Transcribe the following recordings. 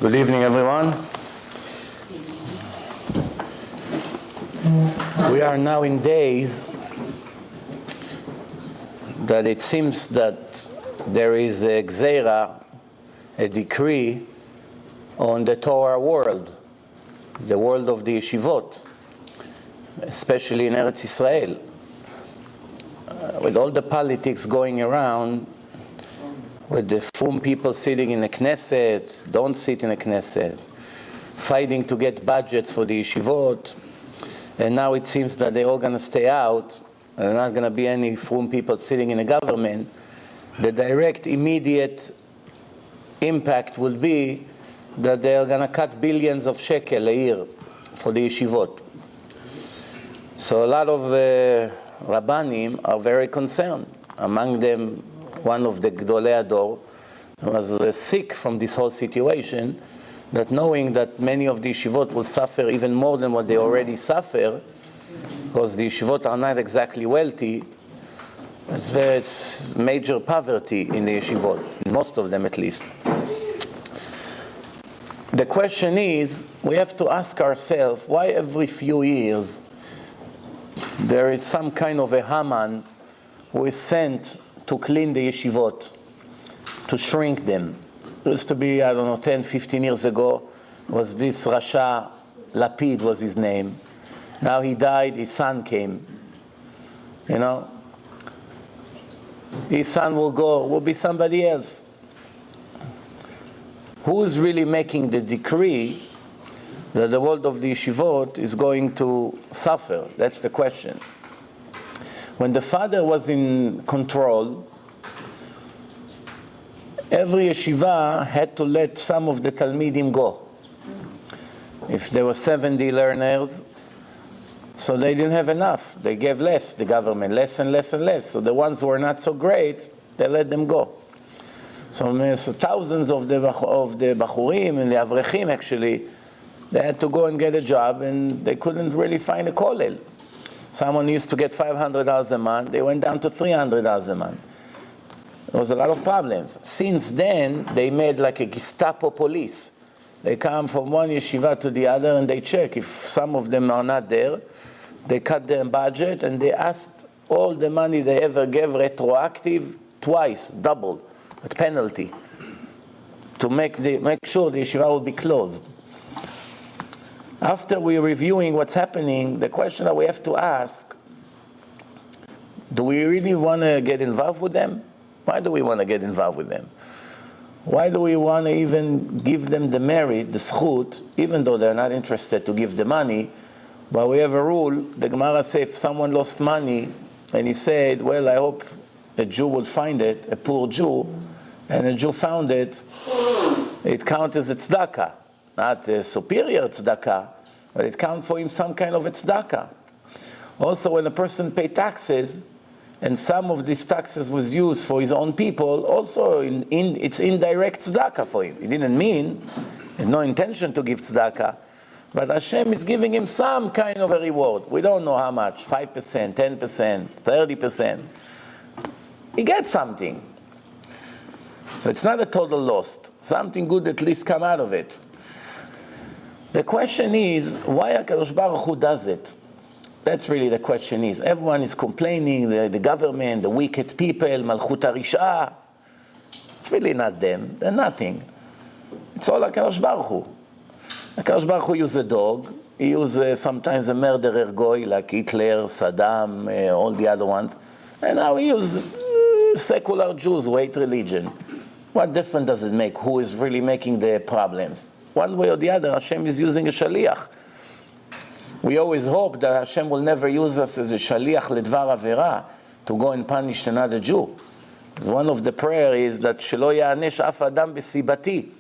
Good evening, everyone. We are now in days that it seems that there is a gzeira, a decree on the Torah world, the world of the yeshivot, especially in Eretz Israel. With all the politics going around, with the frum people sitting in the Knesset, don't sit in the Knesset, fighting to get budgets for the yeshivot, and now it seems that they're all going to stay out, and there are not going to be any frum people sitting in the government. The direct, immediate impact will be that they are going to cut billions of shekel a year for the yeshivot. So a lot of Rabbanim are very concerned. Among them, one of the Gdolei Ador was sick from this whole situation, that knowing that many of the yeshivot will suffer even more than what they already suffer, because the yeshivot are not exactly wealthy. It's major poverty in the yeshivot, in most of them at least. The question is, we have to ask ourselves, why every few years there is some kind of a Haman who is sent to clean the yeshivot, to shrink them. It used to be, 10, 15 years ago, was this Rasha, Lapid was his name. Now he died, his son came. His son will be somebody else. Who is really making the decree that the world of the yeshivot is going to suffer? That's the question. When the father was in control, every yeshiva had to let some of the Talmidim go. If there were 70 learners, so they didn't have enough. They gave less, the government, less and less and less. So the ones who were not so great, they let them go. So thousands of the Bachurim and the Avrechim actually, they had to go and get a job and they couldn't really find a kollel. Someone used to get $500 a month, they went down to $300 a month. There was a lot of problems. Since then, they made like a Gestapo police. They come from one yeshiva to the other and they check. If some of them are not there, they cut their budget and they asked all the money they ever gave retroactive twice, double, with penalty, to make sure the yeshiva will be closed. After we're reviewing what's happening, the question that we have to ask, do we really want to get involved with them? Why do we want to get involved with them? Why do we want to even give them the merit, the zchut, even though they're not interested to give the money? But we have a rule, the Gemara says if someone lost money and he said, well, I hope a Jew will find it, a poor Jew, and a Jew found it, it counts as a tzedakah. Not a superior tzedakah, but it counts for him some kind of a tzedakah. Also, when a person pays taxes, and some of these taxes was used for his own people, also it's indirect tzedakah for him. He didn't mean, had no intention to give tzedakah, but Hashem is giving him some kind of a reward. We don't know how much, 5%, 10%, 30%. He gets something. So it's not a total loss. Something good at least come out of it. The question is, why HaKadosh Baruch Hu does it? That's really the question is. Everyone is complaining, the government, the wicked people, Malchut HaRish'ah. It's really not them. They're nothing. It's all HaKadosh Baruch Hu. HaKadosh Baruch Hu used a dog. He used sometimes a murderer goy like Hitler, Saddam, all the other ones. And now he uses secular Jews who hate religion. What difference does it make? Who is really making the problems? One way or the other, Hashem is using a shaliach. We always hope that Hashem will never use us as a shaliach ledvar avera to go and punish another Jew. One of the prayer is that shelo ya'anesh af adam besibati.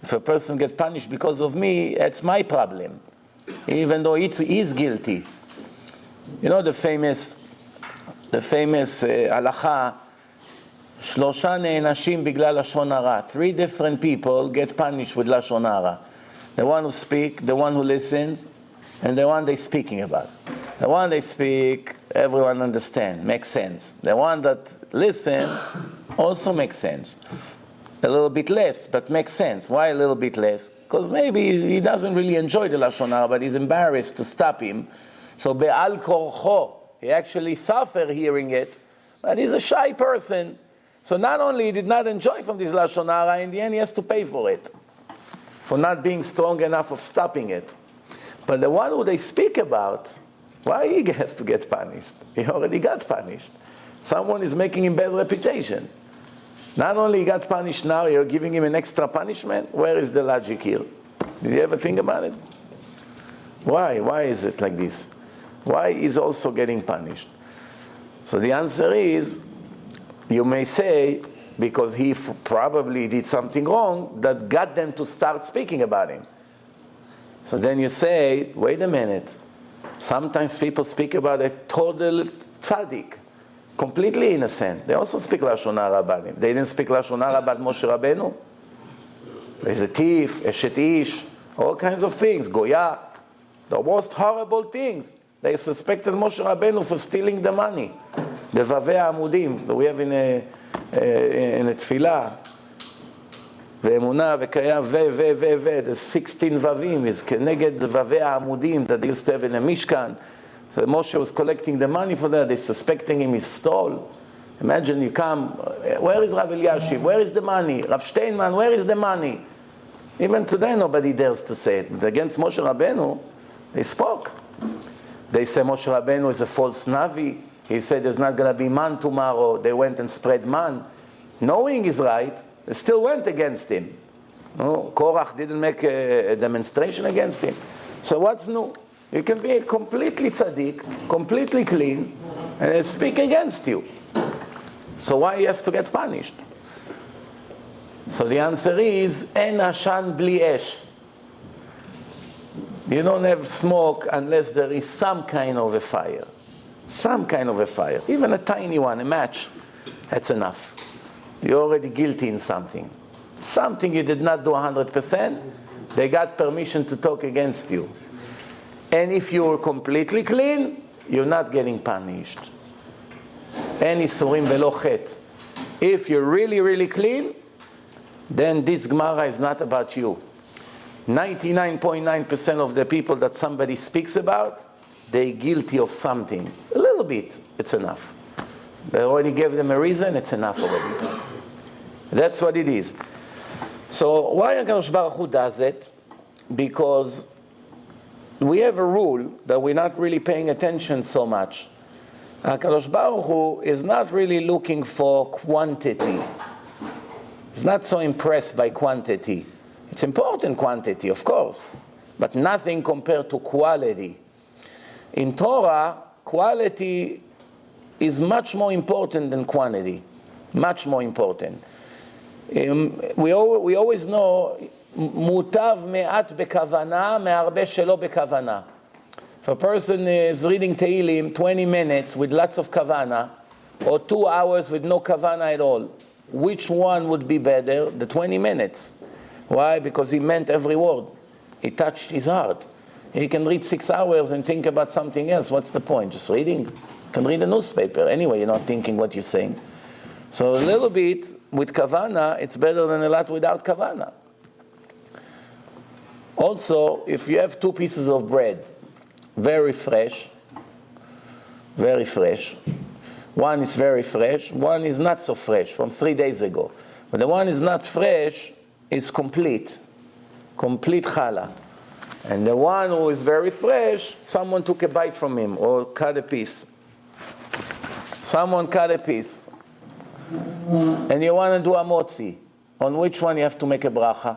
If a person gets punished because of me, it's my problem, even though he's guilty. You know the famous halacha. Shlosha ne'enashim bigla lashon hara. 3 different people get punished with lashon hara. The one who speaks, the one who listens, and the one they're speaking about. The one they speak, everyone understands, makes sense. The one that listens also makes sense. a little bit less, but makes sense. Why a little bit less? Because maybe he doesn't really enjoy the Lashon Hara, but he's embarrassed to stop him. So be'al korcho, he actually suffered hearing it, but he's a shy person. So not only he did not enjoy from this Lashon Hara, in the end he has to pay for it, for not being strong enough of stopping it. But the one who they speak about, why he has to get punished? He already got punished. Someone is making him bad reputation. Not only he got punished now, you're giving him an extra punishment? Where is the logic here? Did you ever think about it? Why? Why is it like this? Why is also getting punished? So the answer is, you may say, because he probably did something wrong that got them to start speaking about him. So then you say, wait a minute. Sometimes people speak about a total tzaddik, completely innocent. They also speak Lashon Hara about him. They didn't speak Lashon Hara about Moshe Rabbeinu. He's a thief, eshet ish, all kinds of things, goya. The most horrible things. They suspected Moshe Rabbeinu for stealing the money. The vavei amudim that we have in a tefillah. ואמונה וקיים the 16 vavim is כנגד vavei amudim that they used to have in a mishkan. So Moshe was collecting the money for that. They're suspecting him he stole. Imagine you come, where is Rav Eliashib? Where is the money? Rav Steinman, where is the money? Even today nobody dares to say it. But against Moshe Rabbeinu, they spoke. They say Moshe Rabbeinu is a false Navi. He said there's not going to be man tomorrow. They went and spread man. Knowing he's right, they still went against him. No, Korach didn't make a demonstration against him. So what's new? You can be completely tzaddik, completely clean, and they speak against you. So why he has to get punished? So the answer is, En Hashan bli esh. You don't have smoke unless there is some kind of a fire. Some kind of a fire. Even a tiny one, a match, that's enough. You're already guilty in something. Something you did not do 100%, they got permission to talk against you. And if you're completely clean, you're not getting punished. En isurim velo chet. If you're really, really clean, then this Gemara is not about you. 99.9% of the people that somebody speaks about, they're guilty of something. A little bit, it's enough. They already gave them a reason, it's enough already. That's what it is. So why HaKadosh Baruch Hu does it? Because we have a rule that we're not really paying attention so much. HaKadosh Baruch Hu is not really looking for quantity. He's not so impressed by quantity. It's important quantity, of course, but nothing compared to quality. In Torah, quality is much more important than quantity. Much more important. We always know, mutav me'at bekavana me'arbe shelo bekavana. If a person is reading Tehillim 20 minutes with lots of kavana, or 2 hours with no kavana at all, which one would be better? The 20 minutes. Why? Because he meant every word. He touched his heart. He can read 6 hours and think about something else. What's the point? Just reading? You can read a newspaper. Anyway, you're not thinking what you're saying. So a little bit with kavana, it's better than a lot without kavana. Also, if you have 2 pieces of bread, very fresh, one is very fresh, one is not so fresh, from 3 days ago. But the one is not fresh is complete challah. And the one who is very fresh, someone took a bite from him or cut a piece. Someone cut a piece. And you want to do a motzi. On which one you have to make a bracha?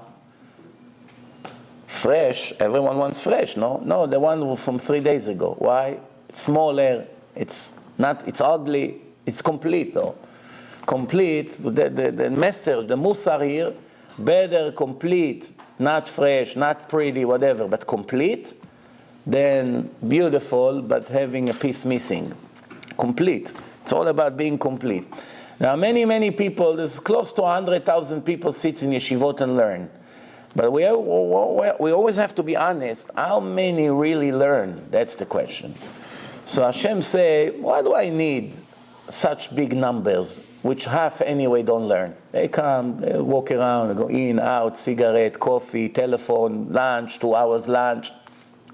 Fresh, everyone wants fresh, no? No, the one from 3 days ago. Why? It's smaller, it's ugly, it's complete though. Complete, the message, the musar here, better complete, not fresh, not pretty, whatever, but complete, than beautiful, but having a piece missing. Complete. It's all about being complete. Now, many people, there's close to 100,000 people sit in yeshivot and learn. But we always have to be honest. How many really learn? That's the question. So Hashem say, why do I need such big numbers? which half anyway don't learn. They come, they walk around, they go in, out, cigarette, coffee, telephone, lunch, 2 hours lunch.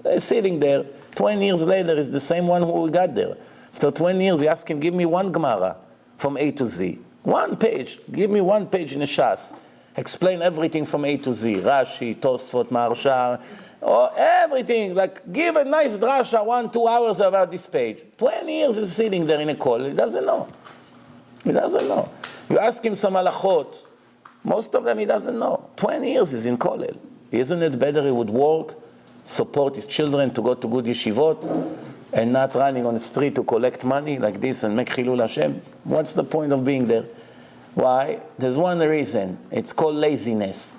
They're sitting there. 20 years later, it's the same one who got there. After 20 years, you ask him, give me one Gemara from A to Z. 1 page. Give me 1 page in a Shas. Explain everything from A to Z. Rashi, Tosfot, Maharsha, or everything. Like, give a nice drasha 1-2 hours about this page. 20 years he's sitting there in a call. He doesn't know. He doesn't know. You ask him some halachot. Most of them he doesn't know. 20 years he's in kollel. Isn't it better he would work, support his children to go to good yeshivot, and not running on the street to collect money like this and make chilul Hashem? What's the point of being there? Why? There's one reason. It's called laziness.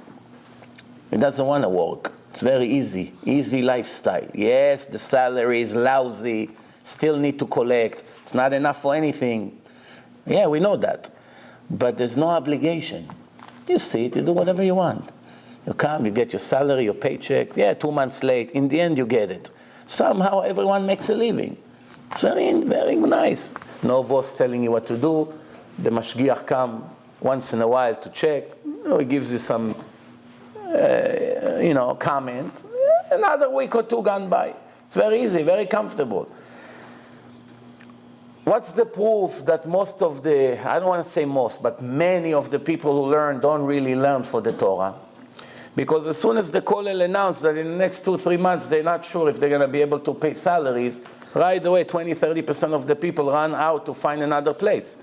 He doesn't want to work. It's very easy lifestyle. Yes, the salary is lousy, still need to collect. It's not enough for anything. Yeah, we know that. But there's no obligation. You sit, you do whatever you want. You come, you get your salary, your paycheck. Yeah, 2 months late. In the end, you get it. Somehow, everyone makes a living. It's very nice. No boss telling you what to do. The mashgiach come once in a while to check. He gives you some, comments. Another week or two gone by. It's very easy, very comfortable. What's the proof that most of the, I don't want to say most, but many of the people who learn don't really learn for the Torah? Because as soon as the kollel announced that in the next 2-3 months they're not sure if they're going to be able to pay salaries, right away 20-30% of the people run out to find another place.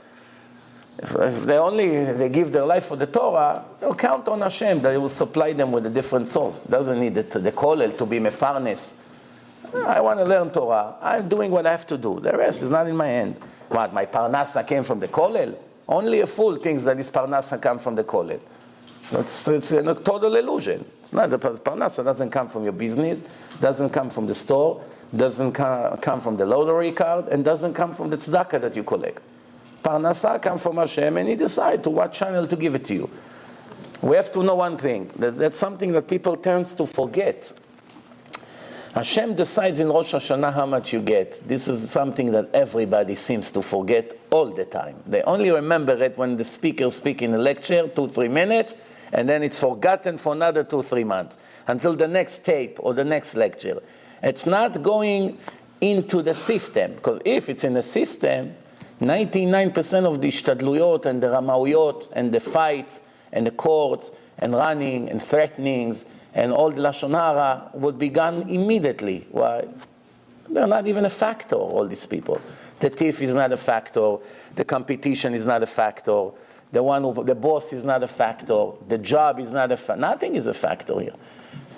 If they give their life for the Torah, they'll count on Hashem that He will supply them with a different source. Doesn't need the kollel to be mefarnes. I want to learn Torah. I'm doing what I have to do. The rest is not in my hand. What, my parnasa came from the kollel? Only a fool thinks that his parnasa come from the kollel. It's a total illusion. It's not. The parnasa doesn't come from your business, doesn't come from the store, doesn't come from the lottery card, and doesn't come from the tzedakah that you collect. Parnasa comes from Hashem, and He decides to what channel to give it to you. We have to know one thing. That's something that people tend to forget. Hashem decides in Rosh Hashanah how much you get. This is something that everybody seems to forget all the time. They only remember it when the speaker speaks in a lecture, 2-3 minutes, and then it's forgotten for another 2-3 months, until the next tape or the next lecture. It's not going into the system, because if it's in the system, 99% of the ishtadluyot and the ramauyot and the fights and the courts and running and threatenings and all the Lashon Hara would be gone immediately. Why? They're not even a factor, all these people. The thief is not a factor. The competition is not a factor. The boss is not a factor. The job is not a factor. Nothing is a factor here.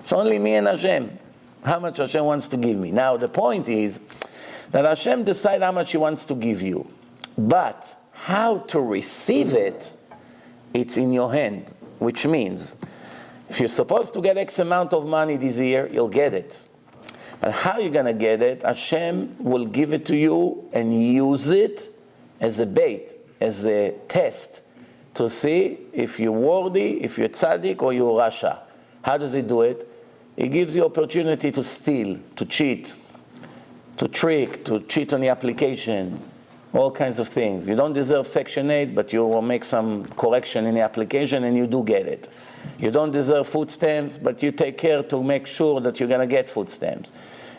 It's only me and Hashem. How much Hashem wants to give me. Now, the point is that Hashem decides how much He wants to give you. But how to receive it, it's in your hand. Which means, if you're supposed to get X amount of money this year, you'll get it. But how you're going to get it, Hashem will give it to you and use it as a bait, as a test, to see if you're worthy, if you're tzaddik, or you're rasha. How does He do it? He gives you opportunity to steal, to cheat, to trick, to cheat on the application, all kinds of things. You don't deserve Section 8, but you will make some correction in the application and you do get it. You don't deserve food stamps, but you take care to make sure that you're going to get food stamps.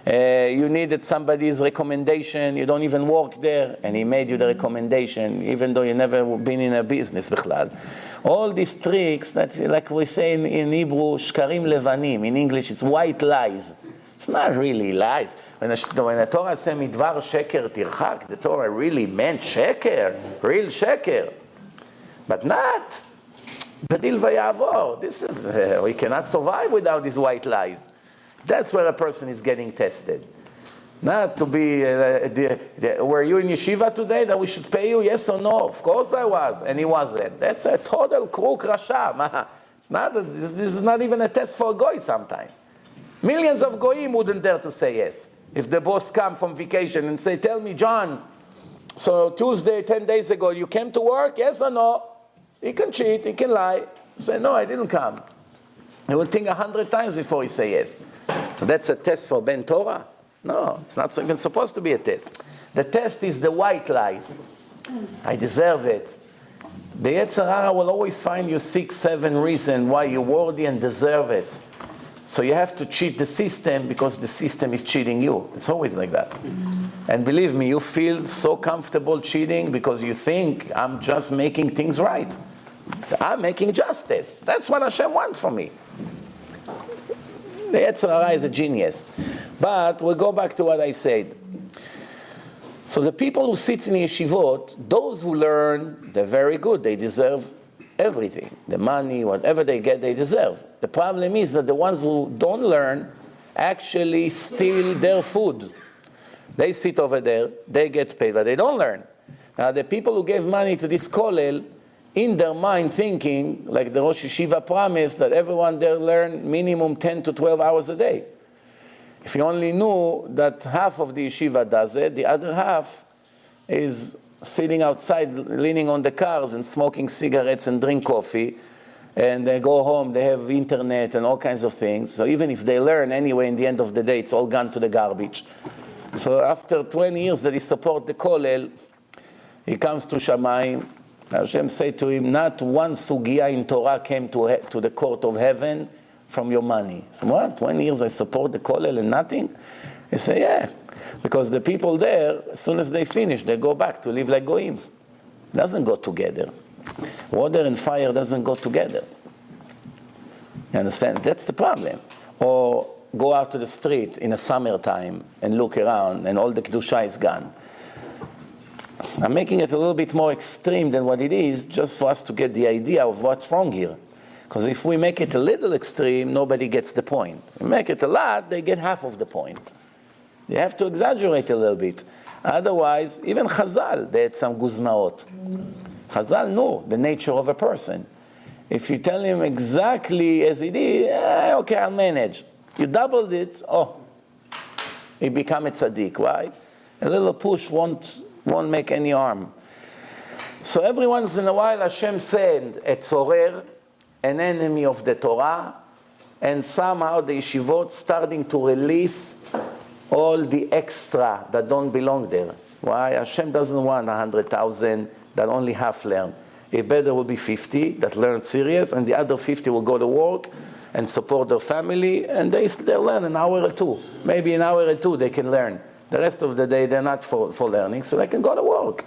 You needed somebody's recommendation, you don't even work there, and he made you the recommendation, even though you never been in a business bichlal. All these tricks, that, like we say in Hebrew, shkarim levanim. In English, it's white lies. It's not really lies. When the Torah says midvar sheker tirchak, the Torah really meant sheker, real sheker. But not badil vayavor. This is, we cannot survive without these white lies. That's where a person is getting tested. Not to be, were you in yeshiva today that we should pay you? Yes or no? Of course I was, and he wasn't. That's a total kruk rasha. It's not, this is not even a test for a goy sometimes. Millions of goyim wouldn't dare to say yes. If the boss come from vacation and say, tell me, John, so Tuesday, 10 days ago, you came to work, yes or no? He can cheat, he can lie. Say, no, I didn't come. He will think 100 times before he say yes. So that's a test for Ben Torah? No, it's not even supposed to be a test. The test is the white lies. I deserve it. The Yetzer Hara will always find you 6, 7 reasons why you're worthy and deserve it. So you have to cheat the system because the system is cheating you. It's always like that. And believe me, you feel so comfortable cheating because you think, I'm just making things right. I'm making justice. That's what Hashem wants from me. The Yetzer Hara is a genius. But we'll go back to what I said. So the people who sit in yeshivot, those who learn, they're very good. They deserve everything. The money, whatever they get, they deserve. The problem is that the ones who don't learn actually steal their food. They sit over there, they get paid, but they don't learn. Now the people who gave money to this kollel, in their mind thinking, like the Rosh Yeshiva promised, that everyone there learn minimum 10 to 12 hours a day. If you only knew that half of the yeshiva does it, the other half is sitting outside, leaning on the cars and smoking cigarettes and drink coffee, and they go home, they have internet and all kinds of things. So even if they learn anyway, in the end of the day, it's all gone to the garbage. So after 20 years that he support the kollel, he comes to Shamayim. Hashem say to him, not one sugya in Torah came to the court of heaven from your money. So what, 20 years I support the kollel and nothing? He say, yeah. Because the people there, as soon as they finish, they go back to live like goyim. It doesn't go together. Water and fire doesn't go together. You understand? That's the problem. Or go out to the street in the summertime and look around and all the kedusha is gone. I'm making it a little bit more extreme than what it is, just for us to get the idea of what's wrong here. Because if we make it a little extreme, nobody gets the point. If we make it a lot, they get half of the point. You have to exaggerate a little bit. Otherwise, even Chazal, they had some guzmaot. Chazal knew the nature of a person. If you tell him exactly as it is, okay, I'll manage. You doubled it, he become a tzaddik. Why? A little push won't make any harm. So every once in a while, Hashem send a tzorer, an enemy of the Torah, and somehow the yeshivot starting to release all the extra that don't belong there. Why? Hashem doesn't want 100,000 that only half learn. It better will be 50 that learn serious, and the other 50 will go to work and support their family, and they'll learn an hour or two. Maybe an hour or two they can learn. The rest of the day they're not for learning, so they can go to work.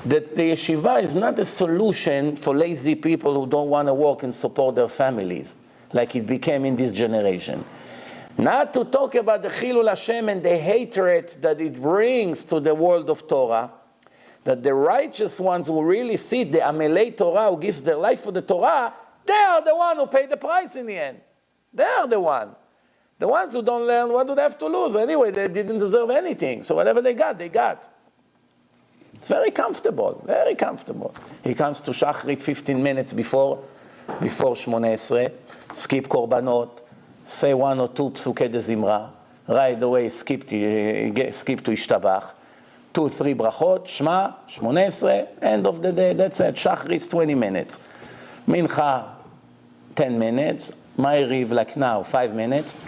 The yeshiva is not a solution for lazy people who don't want to work and support their families, like it became in this generation. Not to talk about the Chilul Hashem and the hatred that it brings to the world of Torah, that the righteous ones who really see the Amelei Torah, who gives their life for the Torah, they are the one who pay the price in the end. They are the one. The ones who don't learn, what do they have to lose? Anyway, they didn't deserve anything. So whatever they got, they got. It's very comfortable, very comfortable. He comes to Shachrit 15 minutes before Shmoneh Esrei, skip korbanot, say 1 or 2 psukei de zimra, right away skip to Ishtabach, 2, 3 brachot, Shema, Shmoneh Esrei, end of the day, that's it. Shachrit 20 minutes. Mincha 10 minutes, Ma'ariv like now, 5 minutes,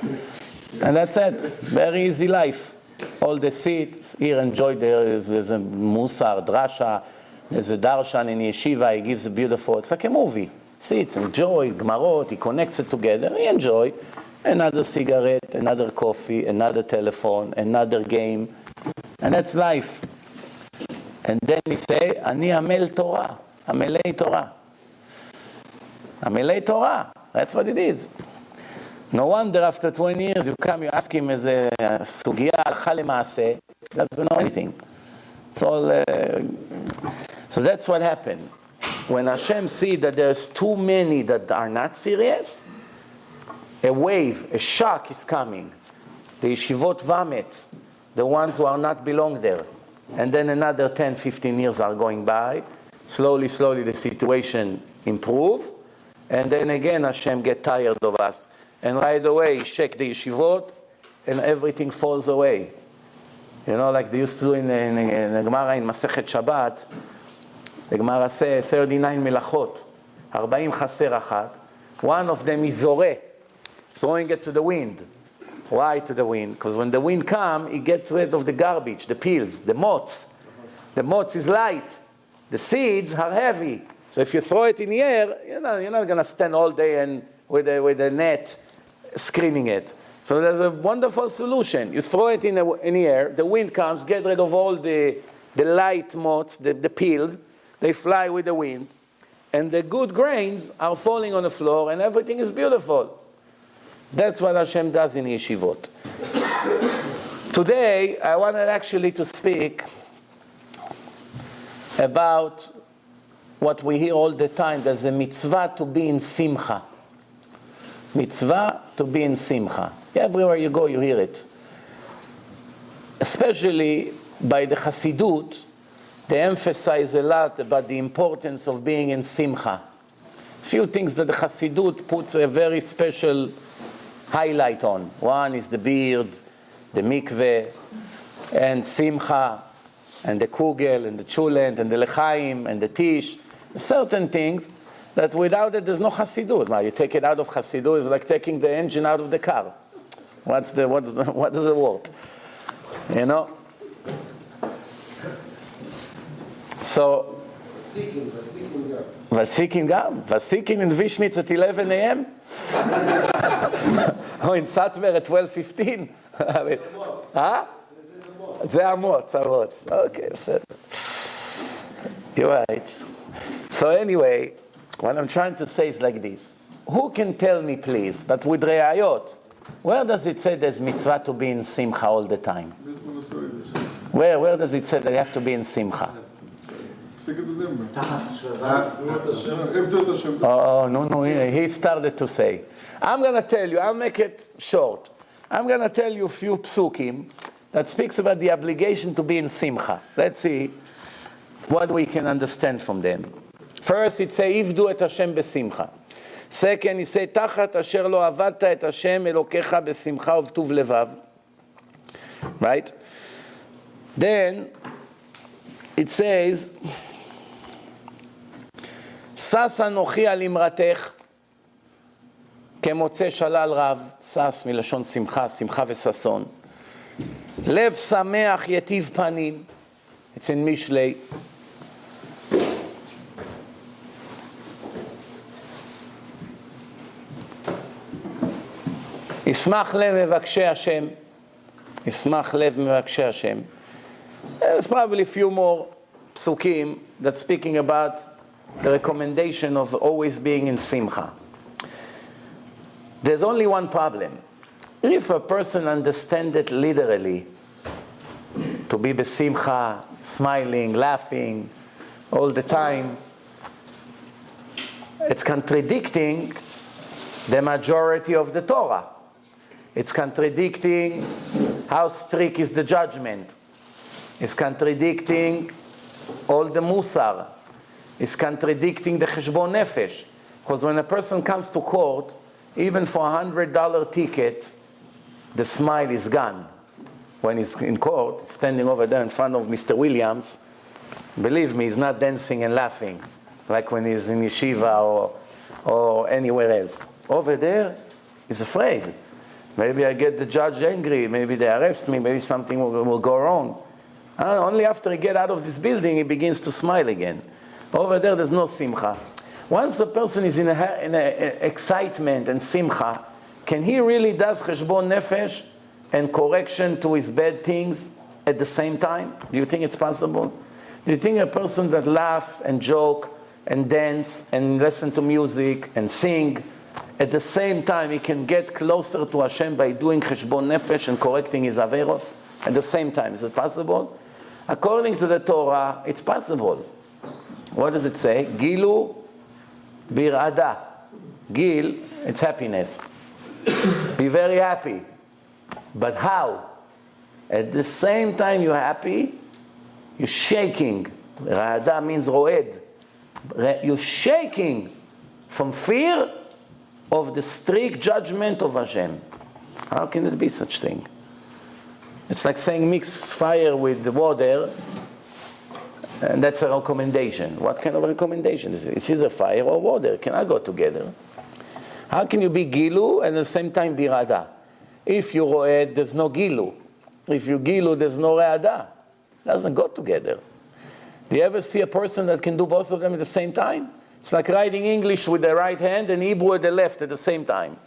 and that's it. Very easy life. All the seats here, enjoy. There's a musar, drasha, there's a darshan in yeshiva, he gives a beautiful, it's like a movie. Seats, enjoy, gmarot, he connects it together, he enjoy. Another cigarette, another coffee, another telephone, another game, and that's life. And then he say, Ani amel Torah, amelei Torah. Amelei Torah, that's what it is. No wonder after 20 years you come, you ask him as a sugya, alcha lemaaseh, he doesn't know anything. It's all, so that's what happened. When Hashem see that there's too many that are not serious, a wave, a shock is coming. The yeshivot vamet, the ones who are not belong there. And then another 10, 15 years are going by. Slowly the situation improve. And then again Hashem get tired of us. And right away, shake the yeshivot, and everything falls away. You know, like they used to do in the Gemara in Masechet Shabbat, the Gemara says 39 melachot, 40 chaser achat. One of them is zoreh, throwing it to the wind. Why to the wind? Because when the wind comes, it gets rid of the garbage, the peels, the moths. The moths is light. The seeds are heavy. So if you throw it in the air, you're not going to stand all day and with a net screening it. So there's a wonderful solution. You throw it in the air, the wind comes, get rid of all the light motes, the peel. They fly with the wind. And the good grains are falling on the floor and everything is beautiful. That's what Hashem does in yeshivot. Today, I wanted actually to speak about what we hear all the time. There's a mitzvah to be in simcha. Mitzvah to be in simcha. Everywhere you go, you hear it. Especially by the Hasidut, they emphasize a lot about the importance of being in simcha. Few things that the Hasidut puts a very special highlight on. One is the beard, the mikveh, and simcha, and the kugel, and the chulent, and the lechaim, and the tish. Certain things that without it there's no Hasidut. Now you take it out of Hasidut, it's like taking the engine out of the car. What does it work? You know? So, Vasikin Gam. Vasikin in Vishnitz at 11 a.m.? Or in Satmer at 12:15? Huh? זה המוץ. Okay, בסדר. You're right. So anyway, what I'm trying to say is like this. Who can tell me, please, but with re'ayot, where does it say there's mitzvah to be in simcha all the time? Where does it say that you have to be in simcha? Oh, no, he started to say. I'm going to tell you, I'll make it short. I'm going to tell you a few psukim that speaks about the obligation to be in simcha. Let's see what we can understand from them. First, it says, Ivdu et Hashem besimcha. Second, it says, Tachat asher lo avadta et Hashem elokecha besimcha uvtuv levav. Right? Then, it says, Sas anochi al imratech, כמוצא שלל רב, שש מלשון שמחה, שמחה וששון. לב שמח יטיב פנים, it's in משלי. ישמח לב מבקשי השם, ישמח לב מבקשי השם. There's probably a few more psukim that's speaking about the recommendation of always being in simcha. There's only one problem. If a person understands it literally, to be besimcha, smiling, laughing, all the time, it's contradicting the majority of the Torah. It's contradicting how strict is the judgment. It's contradicting all the musar. It's contradicting the cheshbon nefesh. Because when a person comes to court, even for $100 ticket, the smile is gone. When he's in court, standing over there in front of Mr. Williams, believe me, he's not dancing and laughing like when he's in yeshiva or anywhere else. Over there, he's afraid. Maybe I get the judge angry, maybe they arrest me, maybe something will go wrong. Only after he gets out of this building, he begins to smile again. Over there, there's no simcha. Once a person is in excitement and simcha, can he really does cheshbon nefesh and correction to his bad things at the same time? Do you think it's possible? Do you think a person that laugh and joke and dance and listen to music and sing, at the same time he can get closer to Hashem by doing cheshbon nefesh and correcting his averos? At the same time, is it possible? According to the Torah, it's possible. What does it say? Gilu bir'ada. Gil, it's happiness. Be very happy. But how? At the same time you're happy, you're shaking. Ra'ada means ro'ed. You're shaking from fear of the strict judgment of Hashem. How can there be such thing? It's like saying mix fire with the water, and that's a recommendation. What kind of recommendation is it? It's either fire or water. It cannot go together. How can you be gilu and at the same time be rada? If you ro'ed, there's no gilu. If you gilu, there's no rada. It doesn't go together. Do you ever see a person that can do both of them at the same time? It's like writing English with the right hand and Hebrew with the left at the same time.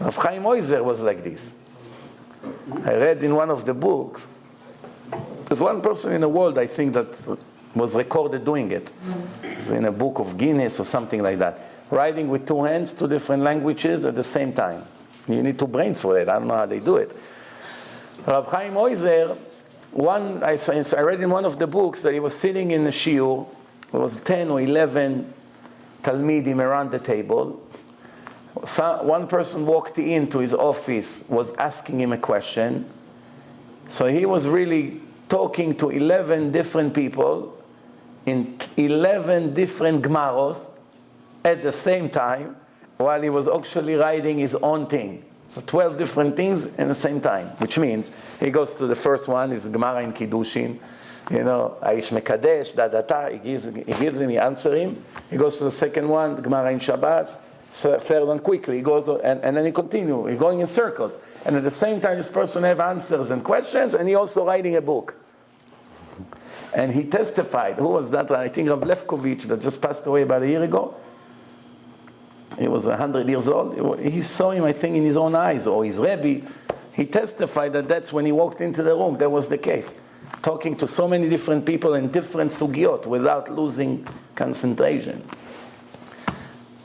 Rav Chaim Oizer was like this. I read in one of the books, there's one person in the world, I think, that was recorded doing it. It's in a book of Guinness or something like that. Writing with two hands, two different languages at the same time. You need two brains for it. I don't know how they do it. Rav Chaim Oizer, I read in one of the books that he was sitting in a shiur. There was 10 or 11 talmidim around the table. One person walked into his office, was asking him a question. So he was really talking to 11 different people in 11 different gemaros at the same time, while he was actually writing his own thing. So 12 different things at the same time, which means he goes to the first one, is Gemara in Kiddushin, Aish Mekadesh, he gives him, he answers him. He goes to the second one, Gemara in Shabbat, so third one quickly, he goes, and then he continues, he's going in circles. And at the same time, this person have answers and questions, and he also writing a book. And he testified, who was that? I think Rav Lefkovich, that just passed away about a year ago. He was 100 years old. He saw him, I think, in his own eyes, or his Rebbe. He testified that that's when he walked into the room. That was the case. Talking to so many different people in different sugyot without losing concentration.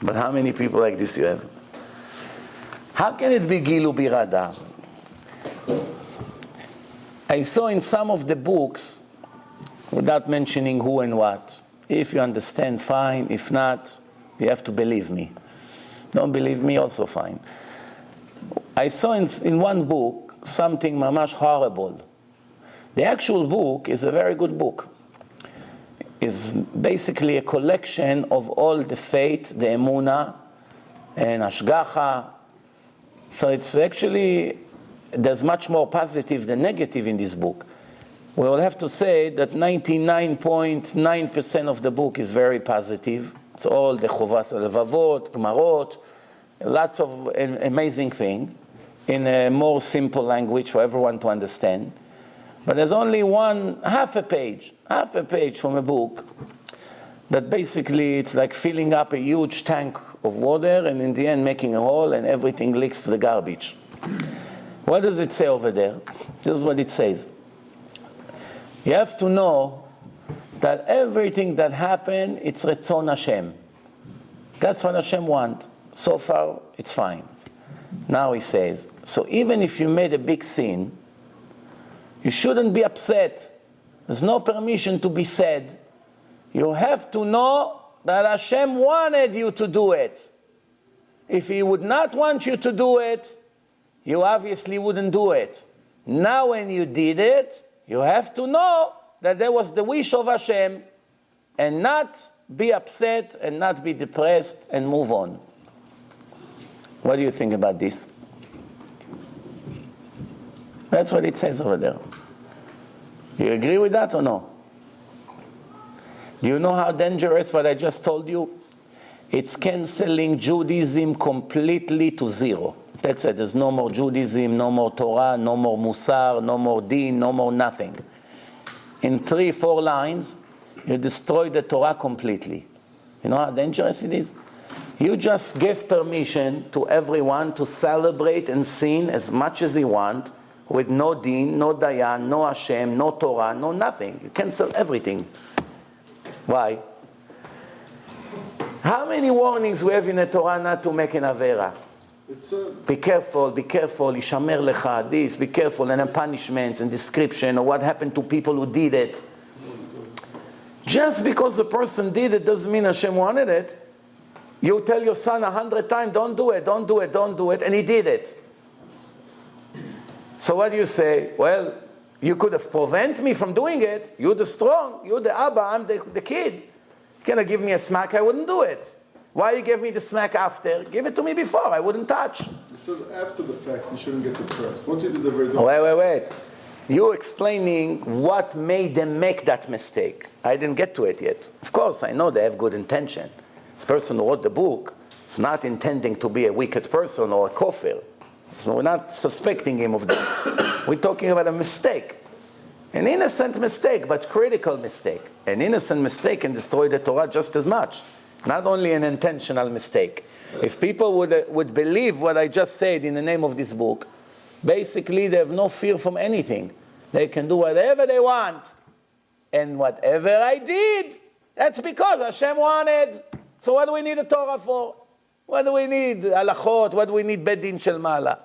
But how many people like this you have? How can it be Gilu Birada? I saw in some of the books, without mentioning who and what. If you understand, fine. If not, you have to believe me. Don't believe me, also fine. I saw in one book something mamash horrible. The actual book is a very good book. It's basically a collection of all the faith, the emunah, and hashgacha. So it's actually, there's much more positive than negative in this book. We will have to say that 99.9% of the book is very positive. It's all the Chovat Levavot, Gemarot, lots of amazing things in a more simple language for everyone to understand. But there's only half a page from a book that basically it's like filling up a huge tank of water and in the end making a hole and everything leaks to the garbage. What does it say over there? This is what it says. You have to know that everything that happened, it's Retzon Hashem. That's what Hashem wants. So far, it's fine. Now he says, so even if you made a big sin, you shouldn't be upset. There's no permission to be sad. You have to know that Hashem wanted you to do it. If He would not want you to do it, you obviously wouldn't do it. Now when you did it, you have to know that there was the wish of Hashem and not be upset and not be depressed and move on. What do you think about this? That's what it says over there. You agree with that or no? Do you know how dangerous what I just told you? It's canceling Judaism completely to zero. That's it. There's no more Judaism, no more Torah, no more Musar, no more Din, no more nothing. In 3-4 lines, you destroy the Torah completely. You know how dangerous it is? You just give permission to everyone to celebrate and sin as much as they want, with no Din, no Dayan, no Hashem, no Torah, no nothing. You cancel everything. Why? How many warnings we have in the Torah not to make an Avera? Be careful, Yishamer Lecha, this, be careful, and then punishments and description of what happened to people who did it. Just because the person did it doesn't mean Hashem wanted it. You tell your son 100 times, don't do it, don't do it, don't do it, and he did it. So what do you say? Well, you could have prevented me from doing it. You're the strong, you're the Abba, I'm the kid. You cannot give me a smack, I wouldn't do it. Why you gave me the smack after? Give it to me before, I wouldn't touch. It says after the fact, you shouldn't get depressed. Once you did the very Wait. You're explaining what made them make that mistake. I didn't get to it yet. Of course, I know they have good intention. This person who wrote the book is not intending to be a wicked person or a kofir. So we're not suspecting him of that. We're talking about a mistake. An innocent mistake, but critical mistake. An innocent mistake can destroy the Torah just as much. Not only an intentional mistake. If people would believe what I just said in the name of this book, basically they have no fear from anything. They can do whatever they want. And whatever I did, that's because Hashem wanted. So what do we need a Torah for? What do we need halachot? What do we need bedin shel mala?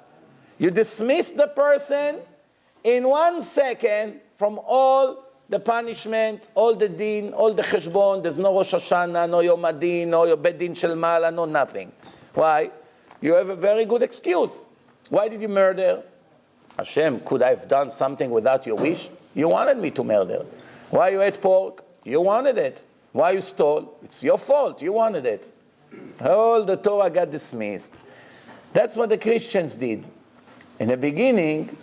You dismiss the person in 1 second from all the punishment, all the din, all the cheshbon. There's no Rosh Hashanah, no Yom Adin, no bedin shel mala, no nothing. Why? You have a very good excuse. Why did you murder? Hashem, could I have done something without your wish? You wanted me to murder. Why you ate pork? You wanted it. Why you stole? It's your fault. You wanted it. All the Torah got dismissed. That's what the Christians did. In the beginning,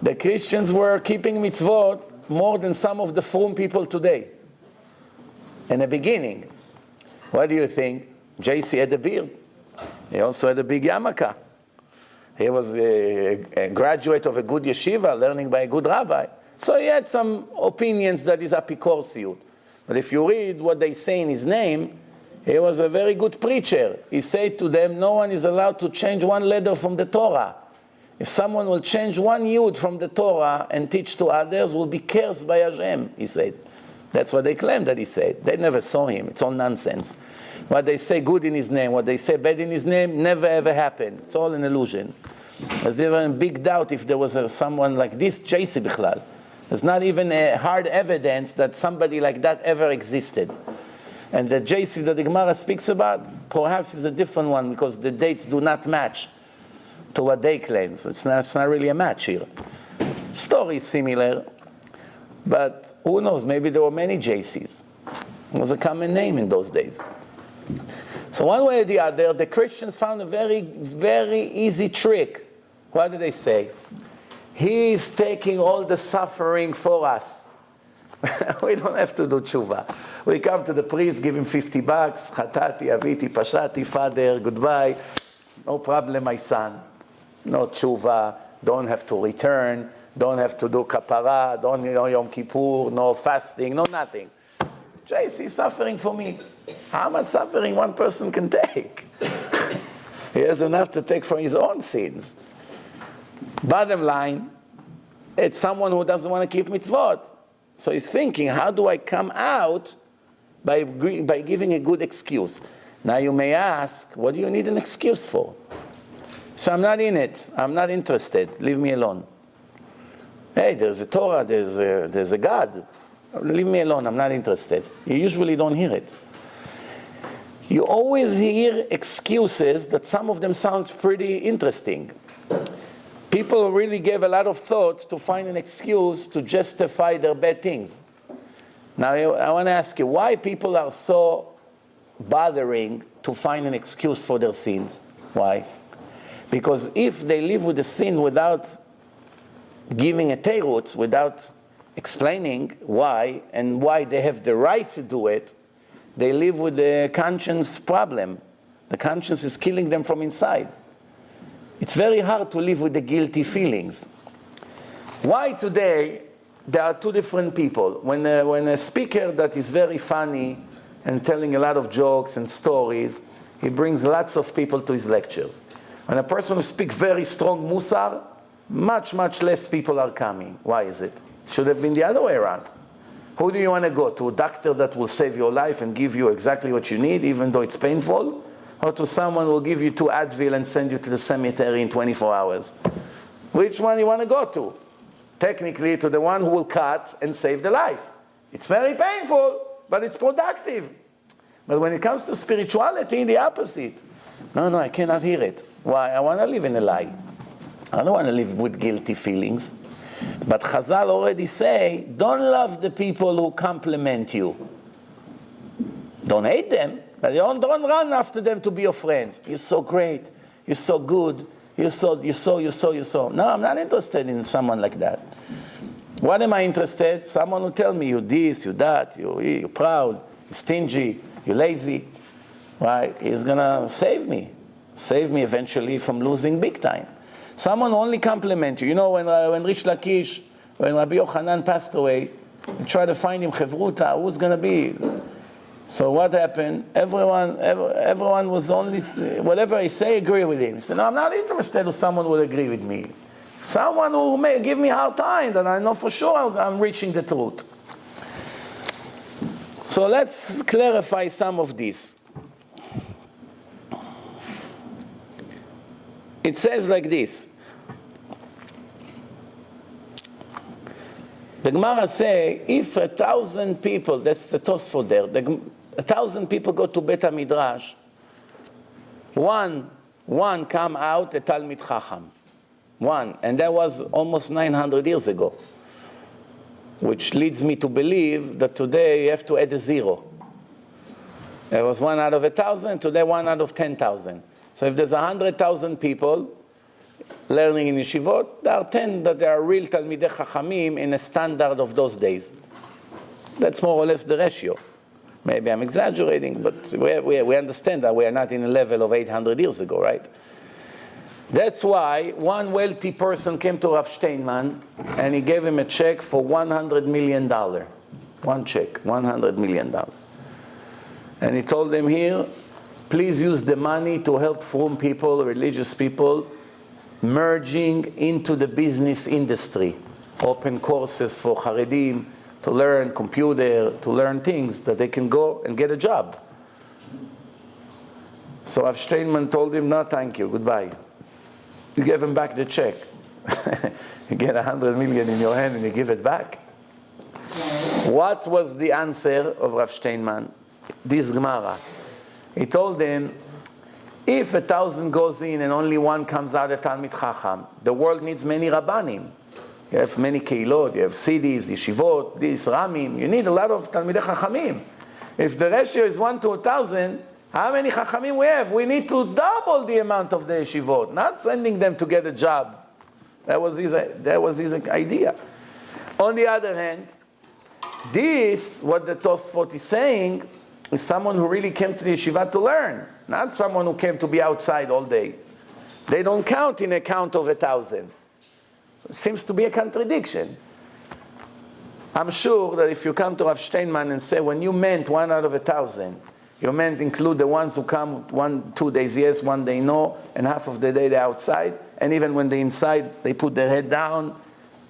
the Christians were keeping mitzvot more than some of the frum people today. In the beginning. What do you think? JC had a beard. He also had a big yarmulke. He was a graduate of a good yeshiva, learning by a good rabbi. So he had some opinions that is apikorsiut. But if you read what they say in his name, he was a very good preacher. He said to them, no one is allowed to change one letter from the Torah. If someone will change one yud from the Torah and teach to others, will be cursed by Hashem, he said. That's what they claim that he said. They never saw him. It's all nonsense. What they say good in his name, what they say bad in his name, never ever happened. It's all an illusion. There's even a big doubt if there was someone like this, JC Bichlal. There's not even a hard evidence that somebody like that ever existed. And the JC that the Gemara speaks about, perhaps is a different one because the dates do not match to what they claim. So it's not really a match here. Story is similar, but who knows, maybe there were many JCs. It was a common name in those days. So one way or the other, the Christians found a very, very easy trick. What do they say? He is taking all the suffering for us. We don't have to do tshuva. We come to the priest, give him $50. Chatati, aviti, pashati, father, goodbye. No problem, my son. No tshuva. Don't have to return. Don't have to do kapara. Don't Yom Kippur. No fasting. No nothing. JC is suffering for me. How much suffering one person can take? He has enough to take for his own sins. Bottom line, it's someone who doesn't want to keep mitzvot. So he's thinking, how do I come out by giving a good excuse? Now you may ask, what do you need an excuse for? So I'm not in it. I'm not interested. Leave me alone. Hey, there's a Torah. There's a God. Leave me alone. I'm not interested. You usually don't hear it. You always hear excuses that some of them sounds pretty interesting. People really gave a lot of thought to find an excuse to justify their bad things. Now, I want to ask you, why people are so bothering to find an excuse for their sins? Why? Because if they live with the sin without giving a teirutz, without explaining why and why they have the right to do it, they live with a conscience problem. The conscience is killing them from inside. It's very hard to live with the guilty feelings. Why today there are two different people? When a speaker that is very funny and telling a lot of jokes and stories, he brings lots of people to his lectures. When a person who speaks very strong musar, much, much less people are coming. Why is it? Should have been the other way around. Who do you want to go to? A doctor that will save your life and give you exactly what you need, even though it's painful? Or to someone who will give you 2 Advil and send you to the cemetery in 24 hours? Which one you want to go to? Technically, to the one who will cut and save the life. It's very painful, but it's productive. But when it comes to spirituality, the opposite. No, I cannot hear it. Why? I want to live in a lie. I don't want to live with guilty feelings. But Chazal already say, don't love the people who compliment you. Don't hate them, but don't run after them to be your friends. You're so great. You're so good. You're so. No, I'm not interested in someone like that. What am I interested? Someone who tell me you're this, you're that, you're proud, you're stingy, you're lazy. Right? He's going to save me eventually from losing big time. Someone only compliment you. You know, when Rish Lakish when Rabbi Yochanan passed away, we tried to find him Chevruta, who's going to be? So what happened? Everyone was only, whatever I say, agree with him. He said, no, I'm not interested if someone will agree with me. Someone who may give me a hard time, that I know for sure I'm reaching the truth. So let's clarify some of this. It says like this. The Gemara say, if 1,000 people, that's the Tosfot there, 1,000 people go to Bet HaMidrash, one come out a Talmid Chacham. One. And that was almost 900 years ago. Which leads me to believe that today you have to add a zero. There was 1 out of 1,000, today 1 out of 10,000. So if there's 100,000 people learning in yeshivot, there are 10 that are real Talmidei Chachamim in a standard of those days. That's more or less the ratio. Maybe I'm exaggerating, but we understand that we are not in a level of 800 years ago, right? That's why one wealthy person came to Rav Steinman and he gave him a check for $100 million. One check, $100 million. And he told him here, please use the money to help frum people, religious people, merging into the business industry. Open courses for Haredim to learn computer, to learn things that they can go and get a job. So Rav Steinman told him, no, thank you, goodbye. You gave him back the check. You get 100 million in your hand and you give it back. What was the answer of Rav Steinman? This Gemara. He told them, if 1,000 goes in and only one comes out a Talmid Chacham, the world needs many Rabbanim. You have many Keilot, you have Sidis, Yeshivot, this, Ramim. You need a lot of Talmidei Chachamim. If the ratio is 1 to 1,000, how many Chachamim we have? We need to double the amount of the Yeshivot, not sending them to get a job. That was his idea. On the other hand, this, what the Tosfot is saying, is someone who really came to the yeshiva to learn, not someone who came to be outside all day. They don't count in a count of 1,000. It seems to be a contradiction. I'm sure that if you come to Rav Steinman and say, when you meant 1 out of 1,000, you meant include the ones who come 2 days yes, 1 day no, and half of the day they're outside, and even when they're inside, they put their head down,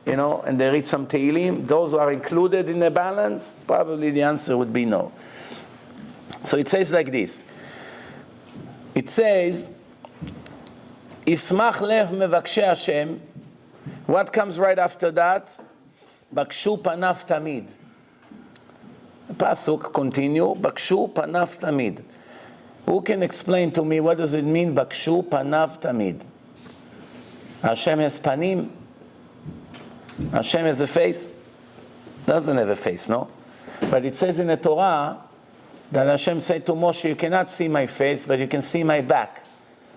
and they read some Tehillim. Those are included in the balance? Probably the answer would be no. So it says like this. It says, Ismach lev mevakshei Hashem. What comes right after that? Bakshu panav tamid. The pasuk continue. Bakshu panav tamid. Who can explain to me what does it mean? Bakshu panav tamid. Hashem has panim. Hashem has a face. Doesn't have a face, no? But it says in the Torah that Hashem said to Moshe, you cannot see my face, but you can see my back.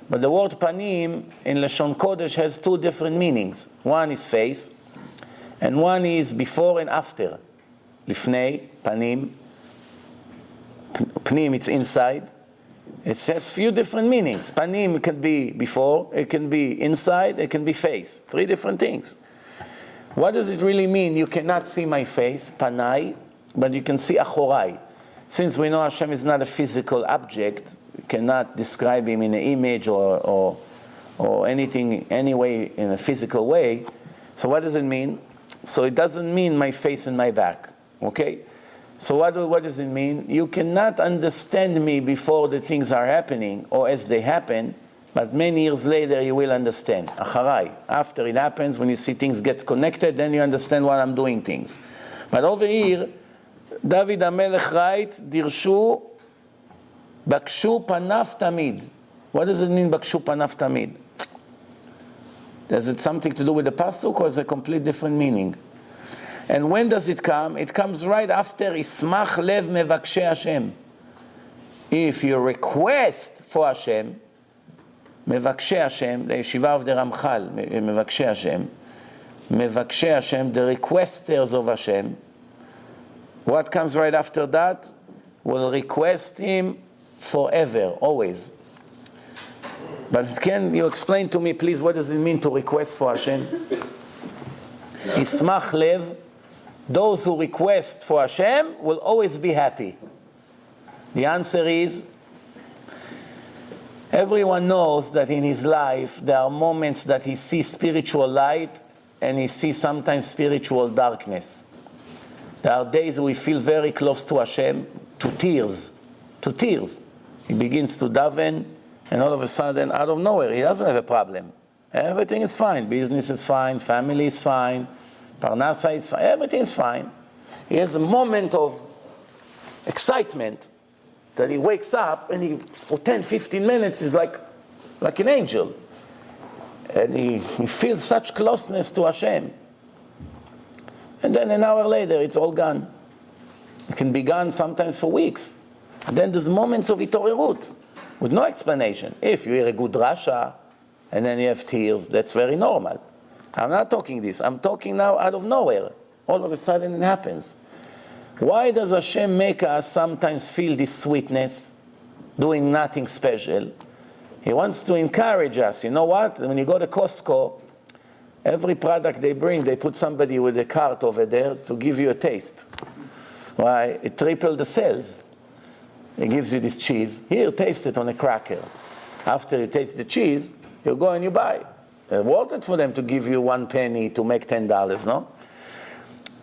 But the word panim in Lashon Kodesh has 2 different meanings. One is face, and one is before and after. Lifnei, panim. Pnim, it's inside. It has few different meanings. Panim can be before, it can be inside, it can be face. 3 different things. What does it really mean? You cannot see my face, panai, but you can see achorai. Since we know Hashem is not a physical object, we cannot describe him in an image or anything, any way, in a physical way. So what does it mean? So it doesn't mean my face and my back, okay? So what does it mean? You cannot understand me before the things are happening or as they happen, but many years later you will understand. Acharai. After it happens, when you see things get connected, then you understand why I'm doing things. But over here, David HaMelech writes, Dirshu Bakshu Panav Tamid. What does it mean, Bakshu Panav Tamid? Does it something to do with the pasuk, or is it a complete different meaning? And when does it come? It comes right after Ismach Lev Mevakshei Hashem. If you request for Hashem, Mevakshei Hashem, the yeshiva of the Ramchal, Mevakshei Hashem, Mevakshei Hashem, the requesters of Hashem, what comes right after that? Will request him forever, always. But can you explain to me, please, what does it mean to request for Hashem? Ismach lev, those who request for Hashem will always be happy. The answer is, everyone knows that in his life there are moments that he sees spiritual light and he sees sometimes spiritual darkness. There are days we feel very close to Hashem, to tears. He begins to daven, and all of a sudden, out of nowhere, he doesn't have a problem. Everything is fine. Business is fine, family is fine, parnasa is fine, everything is fine. He has a moment of excitement that he wakes up and he, for 10, 15 minutes, is like an angel. And he feels such closeness to Hashem. And then an hour later, it's all gone. It can be gone sometimes for weeks. And then there's moments of itorerut with no explanation. If you hear a good rasha and then you have tears, that's very normal. I'm not talking this. I'm talking now out of nowhere. All of a sudden it happens. Why does Hashem make us sometimes feel this sweetness, doing nothing special? He wants to encourage us. You know what? When you go to Costco, every product they bring, they put somebody with a cart over there to give you a taste. Why? It tripled the sales. It gives you this cheese. Here, taste it on a cracker. After you taste the cheese, you go and you buy. It's worth it for them to give you 1 penny to make $10, no?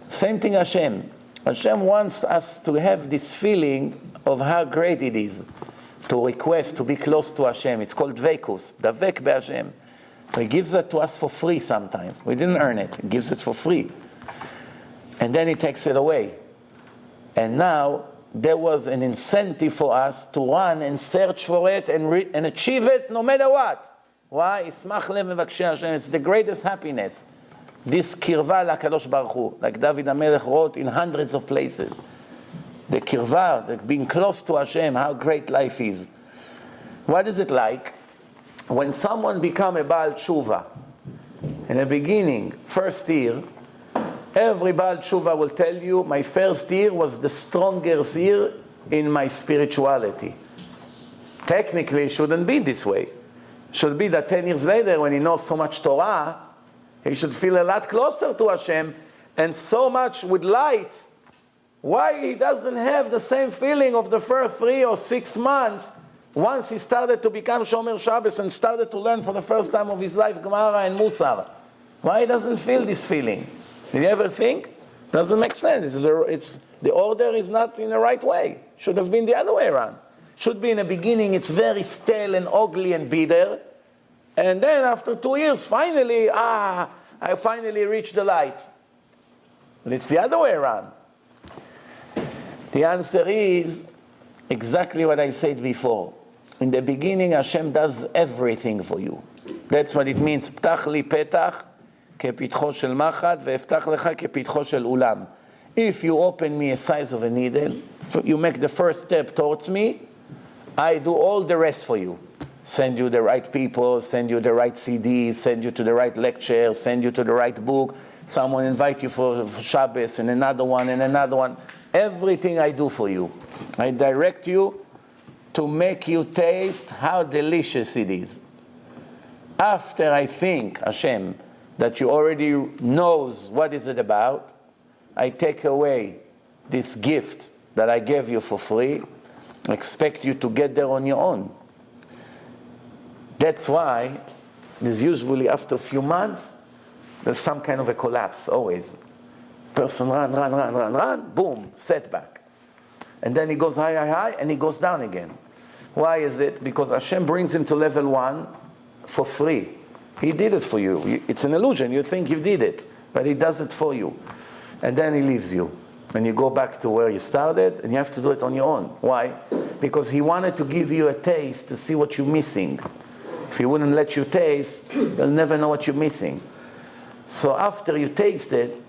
Same thing Hashem. Hashem wants us to have this feeling of how great it is to request to be close to Hashem. It's called dveikus, davek be'Hashem. So He gives it to us for free sometimes. We didn't earn it. He gives it for free. And then He takes it away. And now, there was an incentive for us to run and search for it and achieve it no matter what. Why? Ismach lev mevakshei Hashem. It's the greatest happiness. This kirva lakadosh baruch Hu, like David HaMelech wrote in hundreds of places. The kirva, the being close to Hashem, how great life is. What is it like? When someone become a Baal Tshuva, in the beginning, first year, every Baal Tshuva will tell you, my first year was the strongest year in my spirituality. Technically, it shouldn't be this way. It should be that 10 years later, when he knows so much Torah, he should feel a lot closer to Hashem and so much with light. Why he doesn't have the same feeling of the first 3 or 6 months once he started to become Shomer Shabbos and started to learn for the first time of his life Gemara and Musar? Why he doesn't feel this feeling? Did you ever think? Doesn't make sense. The order is not in the right way. Should have been the other way around. Should be in the beginning, it's very stale and ugly and bitter. And then after 2 years, finally, I finally reached the light. But it's the other way around. The answer is exactly what I said before. In the beginning, Hashem does everything for you. That's what it means. Ptach li petach כפתחו של מחט, ואפתח לך כפתחו של אולם. If you open me a size of a needle, you make the first step towards me, I do all the rest for you. Send you the right people, send you the right CDs, send you to the right lecture, send you to the right book, someone invite you for Shabbos, and another one, and another one. Everything I do for you. I direct you to make you taste how delicious it is. After I think, Hashem, that you already knows what is it about, I take away this gift that I gave you for free, expect you to get there on your own. That's why there's usually after a few months, there's some kind of a collapse, always. Person run, boom, setback. And then he goes high, and he goes down again. Why is it? Because Hashem brings him to level 1 for free. He did it for you. It's an illusion. You think you did it, but He does it for you. And then He leaves you. And you go back to where you started, and you have to do it on your own. Why? Because He wanted to give you a taste to see what you're missing. If He wouldn't let you taste, you'll never know what you're missing. So after you taste it,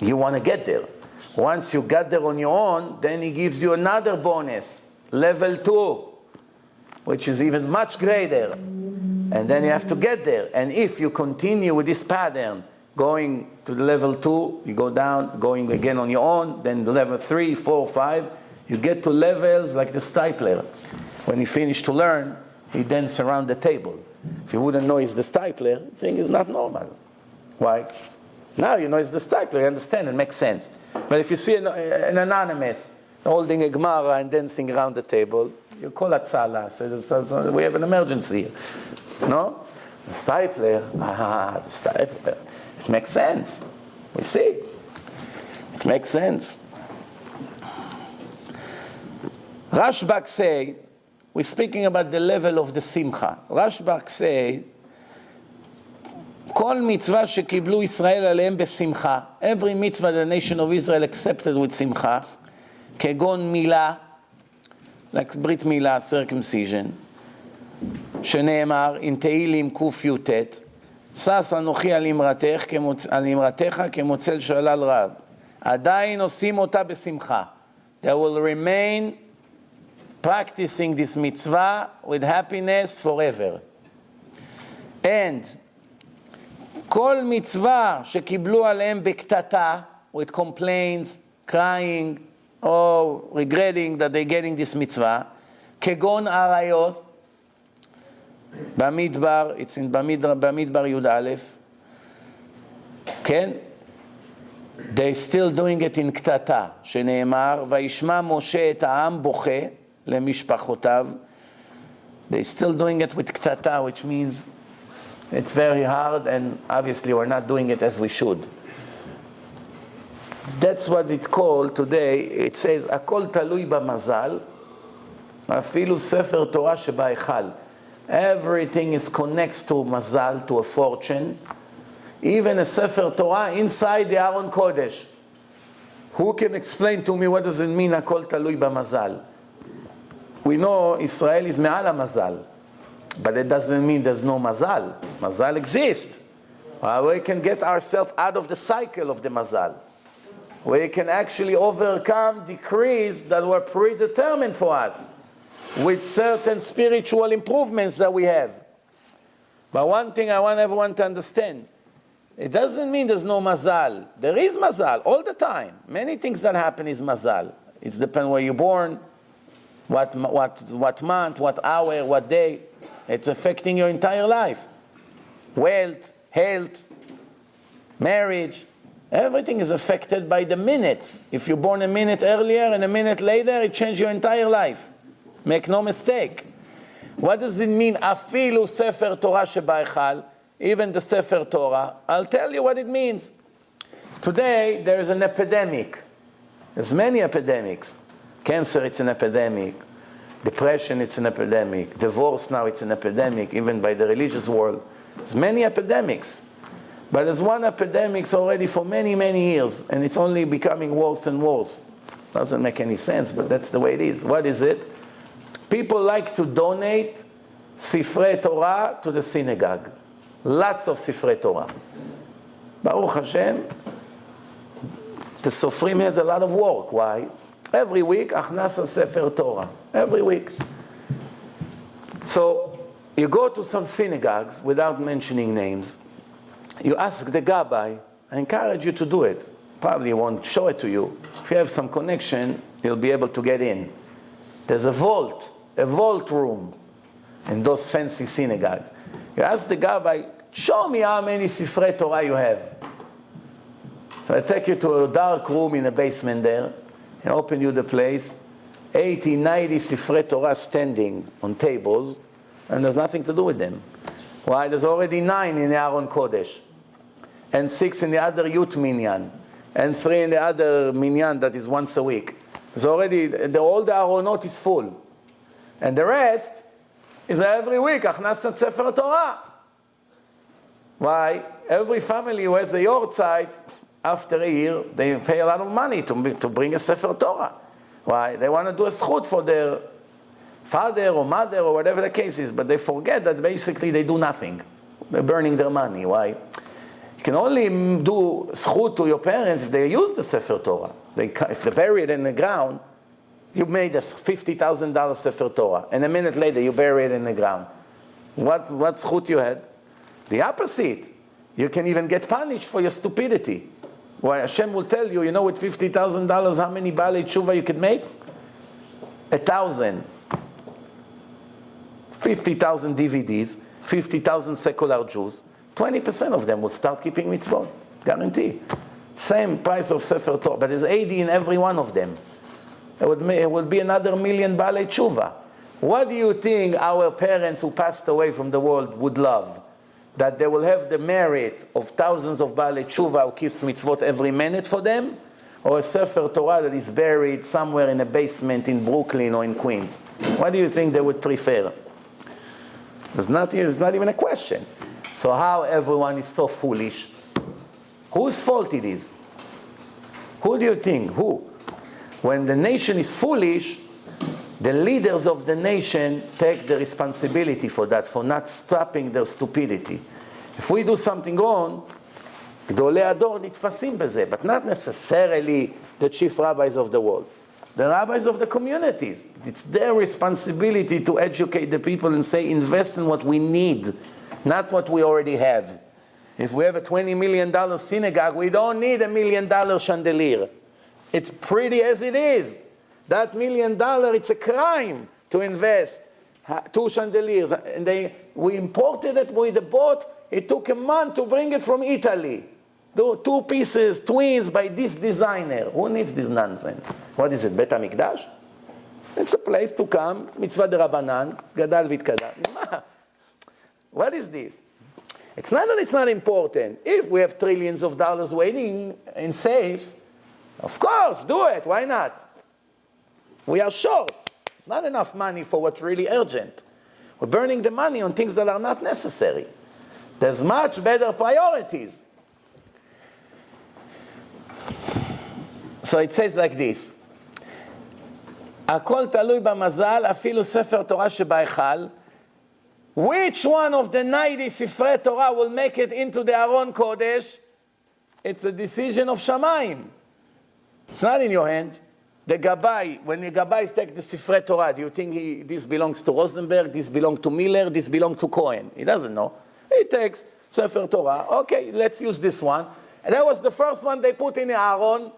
you want to get there. Once you got there on your own, then He gives you another bonus, level 2, which is even much greater. And then you have to get there. And if you continue with this pattern, going to the level 2, you go down, going again on your own, then level 3, 4, 5, you get to levels like the stipler. When he finished to learn, he dance around the table. If you wouldn't know he's the stipler, the thing is not normal. Why? Now you know it's the stipler, you understand, it makes sense. But if you see an anonymous holding a Gemara and dancing around the table, you call Atzala, so we have an emergency here. No? The stipler, the stipler. It makes sense. We see. It makes sense. Rashbak say, we're speaking about the level of the simcha. Rashbak say, כל מצווה שקיבלו ישראל עליהם בשמחה, every mitzvah the nation of Israel accepted with שמחה, כגון מילה, like ברית מילה, circumcision, שנאמר, in תהילים ק"י"ט, שש אנוכי על אמרתך כמוצל שלל רב, עדיין עושים אותה בשמחה. They will remain practicing this mitzvah with happiness forever. And כל מצווה שקיבלו עליהם בקטטה, with complaints, crying, or regretting that they're getting this mitzvah, כגון עריות, במדבר, it's in במדבר י"א, כן? They're still doing it in קטטה, שנאמר, וישמע משה את העם בוכה למשפחותיו. They're still doing it with קטטה, which means it's very hard, and obviously we're not doing it as we should. That's what it's called today. It says, הכל תלוי במזל, אפילו ספר תורה שבהיכל. Everything is connects to mazal, to a fortune. Even a sefer Torah inside the Aron Kodesh. Who can explain to me what does it mean, הכל תלוי במזל? We know Israel is מעל המזל. But it doesn't mean there's no mazal. Mazal exists. We can get ourselves out of the cycle of the mazal. We can actually overcome decrees that were predetermined for us with certain spiritual improvements that we have. But one thing I want everyone to understand, it doesn't mean there's no mazal. There is mazal all the time. Many things that happen is mazal. It depends where you're born, what month, what hour, what day. It's affecting your entire life. Wealth, health, marriage, everything is affected by the minutes. If you're born a minute earlier and a minute later, it changes your entire life. Make no mistake. What does it mean? Afilu Sefer Torah שבהיכל, even the Sefer Torah. I'll tell you what it means. Today, there is an epidemic. There's many epidemics. Cancer, it's an epidemic. Depression, it's an epidemic. Divorce now, it's an epidemic, even by the religious world. There's many epidemics. But there's one epidemic already for many, many years, and it's only becoming worse and worse. Doesn't make any sense, but that's the way it is. What is it? People like to donate Sifrei Torah to the synagogue. Lots of Sifrei Torah. Baruch Hashem, the Sofrim has a lot of work. Why? Every week, Achnasa Sefer Torah. Every week. So, you go to some synagogues, without mentioning names, you ask the Gabbai, I encourage you to do it. Probably won't show it to you. If you have some connection, you'll be able to get in. There's a vault room in those fancy synagogues. You ask the Gabbai, show me how many Sifrei Torah you have. So I take you to a dark room in a basement there, and open you the place, 80, 90 Sifrei Torah standing on tables, and there's nothing to do with them. Why? There's already 9 in the Aron Kodesh, and 6 in the other Youth Minyan, and 3 in the other Minyan that is once a week. There's already, all the Aronot is full. And the rest is every week, Achnasat Sefer Torah. Why? Every family who has a yortzeit, after a year, they pay a lot of money to bring a Sefer Torah. Why? They want to do a schut for their father or mother or whatever the case is, but they forget that basically they do nothing. They're burning their money. Why? You can only do schut to your parents if they use the Sefer Torah. If they bury it in the ground, you made a $50,000 Sefer Torah, and a minute later you bury it in the ground. What schut you had? The opposite. You can even get punished for your stupidity. Why Hashem will tell you, you know, with $50,000, how many Baalei Tshuva you could make? 1,000. 50,000 DVDs, 50,000 secular Jews. 20% of them will start keeping mitzvot. guarantee. Same price of Sefer Torah, but there's 80 in every one of them. It would be another million Baalei Tshuva. What do you think our parents who passed away from the world would love? That they will have the merit of thousands of Baalei Tshuva who keeps mitzvot every minute for them? Or a Sefer Torah that is buried somewhere in a basement in Brooklyn or in Queens? What do you think they would prefer? It's not even a question. So how everyone is so foolish? Whose fault it is? Who do you think? Who? When the nation is foolish, the leaders of the nation take the responsibility for that, for not stopping their stupidity. If we do something wrong, גדולי הדור נתפסים בזה, but not necessarily the chief rabbis of the world. The rabbis of the communities. It's their responsibility to educate the people and say, invest in what we need, not what we already have. If we have a $20 million synagogue, we don't need $1 million chandelier. It's pretty as it is. That $1 million, it's a crime to invest 2 chandeliers. And we imported it with the boat. It took a month to bring it from Italy. 2 pieces, twins by this designer. Who needs this nonsense? What is it, Bet HaMikdash? It's a place to come, mitzvah de Rabbanan, gadal v'tkadal. What is this? It's not that it's not important. If we have trillions of dollars waiting in safes, of course, do it. Why not? We are short. It's not enough money for what's really urgent. We're burning the money on things that are not necessary. There's much better priorities. So it says like this, הכל תלוי במזל, אפילו ספר תורה שבהיכל. Which one of the 90 ספרי Torah will make it into the Aron Kodesh? It's a decision of Shamayim. It's not in your hand. The Gabbai, when the Gabbais take the Sifrei Torah, do you think this belongs to Rosenberg, this belongs to Miller, this belongs to Cohen? He doesn't know. He takes Sefer Torah. Okay, let's use this one. And that was the first one they put in the Aron.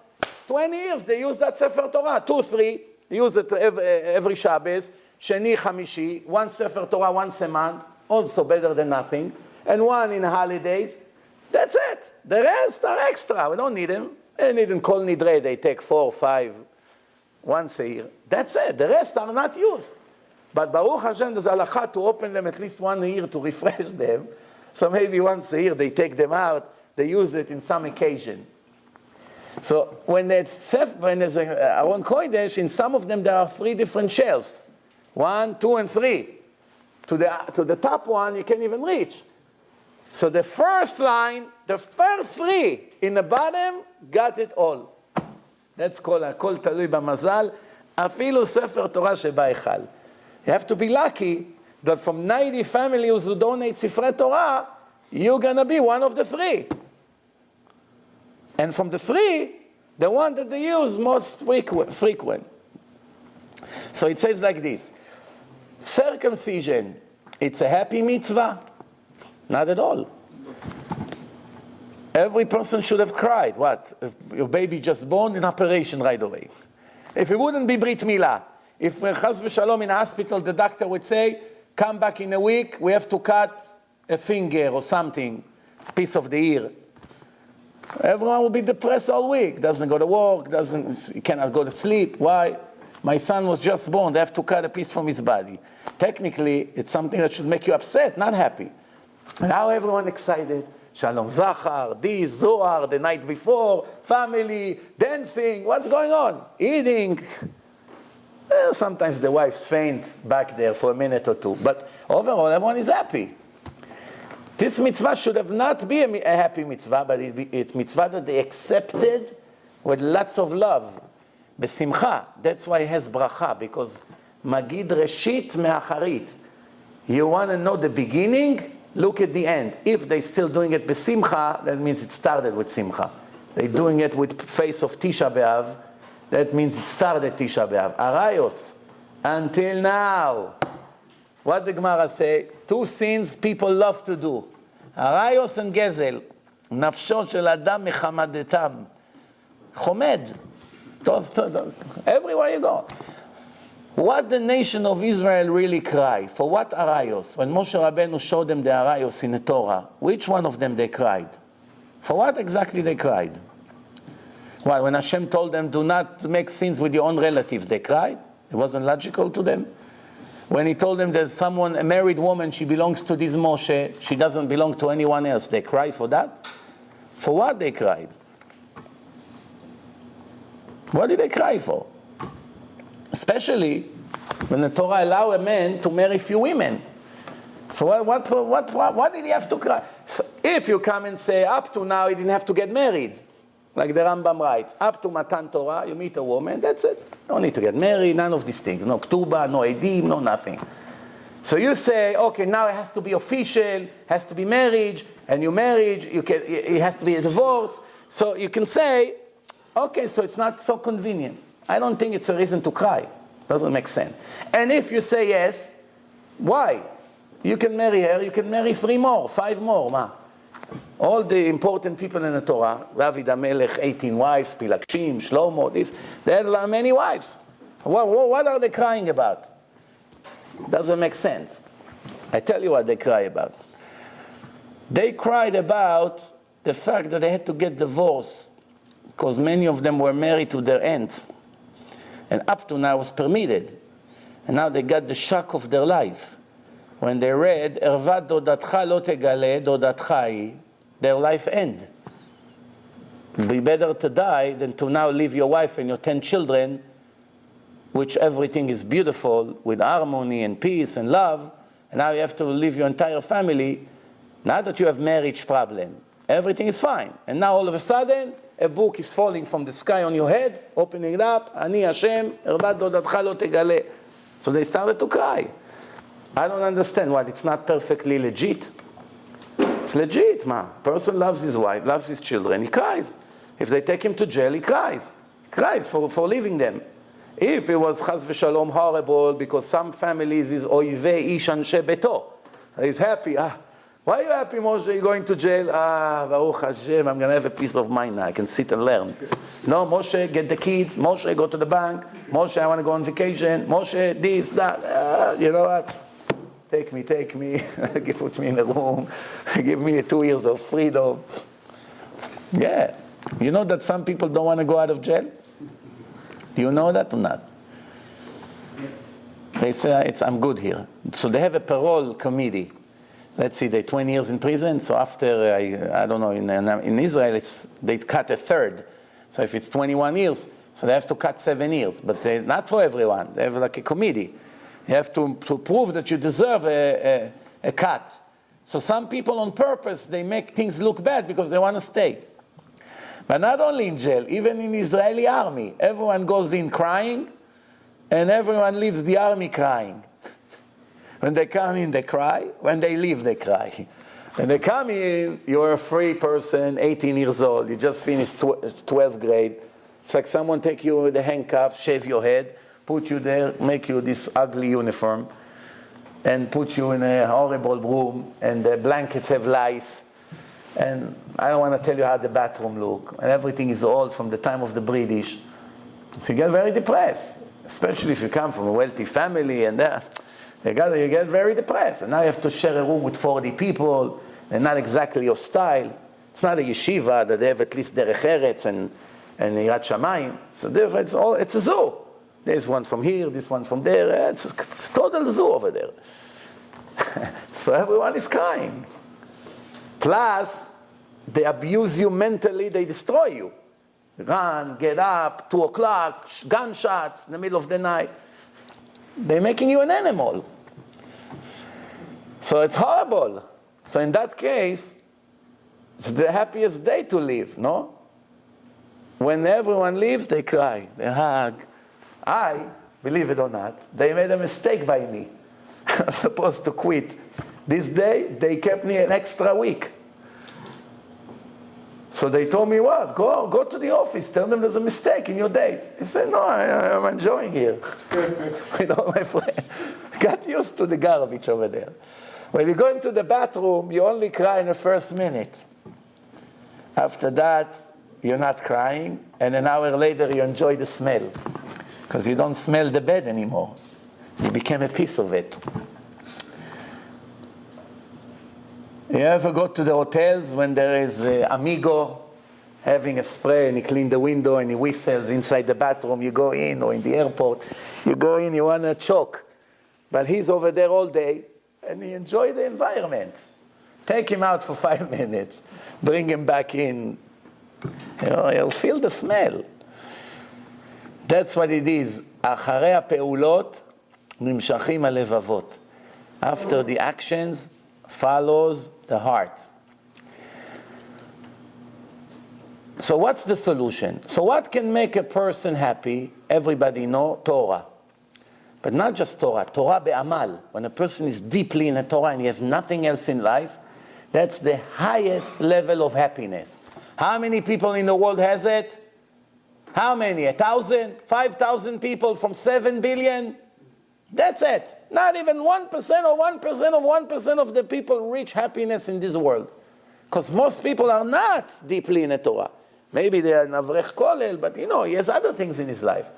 20 years they use that Sefer Torah. 2, 3, use it every Shabbos. Sheni, Chamishi, 1 Sefer Torah once a month, also better than nothing. And 1 in holidays. That's it. The rest are extra. We don't need them. They need in Kol Nidre. They take 4, 5 once a year. That's it. The rest are not used. But Baruch Hashem, there's halakha to open them at least 1 year to refresh them. So maybe once a year they take them out. They use it in some occasion. So when there's a Aron Kodesh, in some of them there are 3 different shelves. 1, 2, and 3. To the top one you can't even reach. So the first line, the first 3 in the bottom got it all. That's called הכל תלוי במזל, אפילו ספר תורה שבהיכל. You have to be lucky that from 90 families who donate ספרי Torah, you're going to be one of the 3. And from the 3, the one that they use most frequent. So it says like this, circumcision, it's a happy mitzvah? Not at all. Every person should have cried. What? If your baby just born, an operation right away. If it wouldn't be Brit Milah, if Chas v'Shalom in a hospital, the doctor would say, come back in a week, we have to cut a finger or something, piece of the ear. Everyone will be depressed all week. Doesn't go to work, cannot go to sleep. Why? My son was just born, they have to cut a piece from his body. Technically, it's something that should make you upset, not happy. Now everyone excited. Shalom Zachar, this, Zohar, the night before, family, dancing, what's going on? Eating. Sometimes the wives faint back there for a minute or 2, but overall everyone is happy. This mitzvah should have not been a happy mitzvah, but it's mitzvah that they accepted with lots of love. Besimcha, that's why it has bracha, because Magid Reshit Me'acharit. You want to know the beginning? Look at the end. If they're still doing it besimcha, that means it started with simcha. They're doing it with face of Tisha B'Av, that means it started Tisha B'Av. Arayos, until now. What the Gemara say? 2 sins people love to do. Arayos and Gezel. Nafsho shel adam mechamadetam. Chomed. Everywhere you go. What the nation of Israel really cry? For what arayos? When Moshe Rabbeinu showed them the arayos in the Torah, which one of them they cried? For what exactly they cried? Why, when Hashem told them, do not make sins with your own relatives, they cried? It wasn't logical to them? When he told them there's someone, a married woman, she belongs to this Moshe, she doesn't belong to anyone else, they cried for that? For what they cried? What did they cry for? Especially when the Torah allows a man to marry few women. So what did he have to cry? So if you come and say, up to now he didn't have to get married, like the Rambam writes, up to Matan Torah, you meet a woman, that's it. No need to get married, none of these things. No Ktuba, no Edim, no nothing. So you say, okay, now it has to be official, has to be marriage, and you marriage, it has to be a divorce. So you can say, okay, so it's not so convenient. I don't think it's a reason to cry. Doesn't make sense. And if you say yes, why? You can marry her, you can marry 3 more, 5 more, ma. All the important people in the Torah, David HaMelech, 18 wives, Pilakshim, Shlomo, this, there are many wives. What are they crying about? Doesn't make sense. I tell you what they cry about. They cried about the fact that they had to get divorced because many of them were married to their aunt. And up to now was permitted. And now they got the shock of their life. When they read, Ervat dodatcha lo tegale dodatcha hi, their life end. It'd be better to die than to now leave your wife and your 10 children, which everything is beautiful, with harmony and peace and love, and now you have to leave your entire family. Now that you have marriage problem, everything is fine. And now all of a sudden, a book is falling from the sky on your head, opening it up, Ani Hashem, Ervat dodatcha lo tegale. So they started to cry. I don't understand why it's not perfectly legit. It's legit, ma. Person loves his wife, loves his children, he cries. If they take him to jail, he cries. He cries for leaving them. If it was chas v'shalom horrible because some families is oive ish anshe beto, he's happy. Why are you happy, Moshe? You're going to jail? Baruch Hashem, I'm going to have a peace of mind now. I can sit and learn. No, Moshe, get the kids. Moshe, go to the bank. Moshe, I want to go on vacation. Moshe, this, that. You know what? Take me. Put me in a room. Give me 2 years of freedom. Yeah. You know that some people don't want to go out of jail? Do you know that or not? They say, I'm good here. So they have a parole committee. Let's see, they're 20 years in prison. So after, I don't know, in Israel, they cut a third. So if it's 21 years, so they have to cut 7 years. But not for everyone. They have like a committee. You have to prove that you deserve a cut. So some people on purpose, they make things look bad because they want to stay. But not only in jail, even in Israeli army, everyone goes in crying, and everyone leaves the army crying. When they come in, they cry. When they leave, they cry. When they come in, you're a free person, 18 years old. You just finished 12th grade. It's like someone take you with the handcuffs, shave your head, put you there, make you this ugly uniform, and put you in a horrible room, and the blankets have lice. And I don't want to tell you how the bathroom look. And everything is old from the time of the British. So you get very depressed, especially if you come from a wealthy family, and you get very depressed. And now you have to share a room with 40 people. They're not exactly your style. It's not a yeshiva that they have at least derech eretz and yirat shamayim. So it's a zoo. There's one from here, this one from there. It's total zoo over there. So everyone is crying. Plus, they abuse you mentally, they destroy you. Run, get up, 2 o'clock, gunshots in the middle of the night. They're making you an animal. So it's horrible. So in that case, it's the happiest day to live, no? When everyone leaves, they cry, they hug. I, believe it or not, they made a mistake by me. I was supposed to quit. This day, they kept me an extra week. So they told me, what? Go to the office. Tell them there's a mistake in your date. I said, no, I'm enjoying here. With all my friends. Got used to the garbage over there. When you go into the bathroom, you only cry in the first minute. After that, you're not crying. And an hour later, you enjoy the smell. Because you don't smell the bed anymore. You became a piece of it. You ever go to the hotels when there is amigo having a spray and he cleans the window and he whistles inside the bathroom? You go in, or in the airport, you go in, you want to choke. But he's over there all day and he enjoys the environment. Take him out for 5 minutes, bring him back in. He'll feel the smell. That's what it is. אחרי הפעולות נמשכים הלבבות. After the actions follows the heart. So what's the solution? So what can make a person happy? Everybody know Torah. But not just Torah, Torah be'amal. When a person is deeply in a Torah and he has nothing else in life, that's the highest level of happiness. How many people in the world has it? How many? 1,000? 5,000 people from 7 billion? That's it. Not even 1% or 1% of 1% of the people reach happiness in this world. Because most people are not deeply in the Torah. Maybe they are in Avrech Kollel, but he has other things in his life.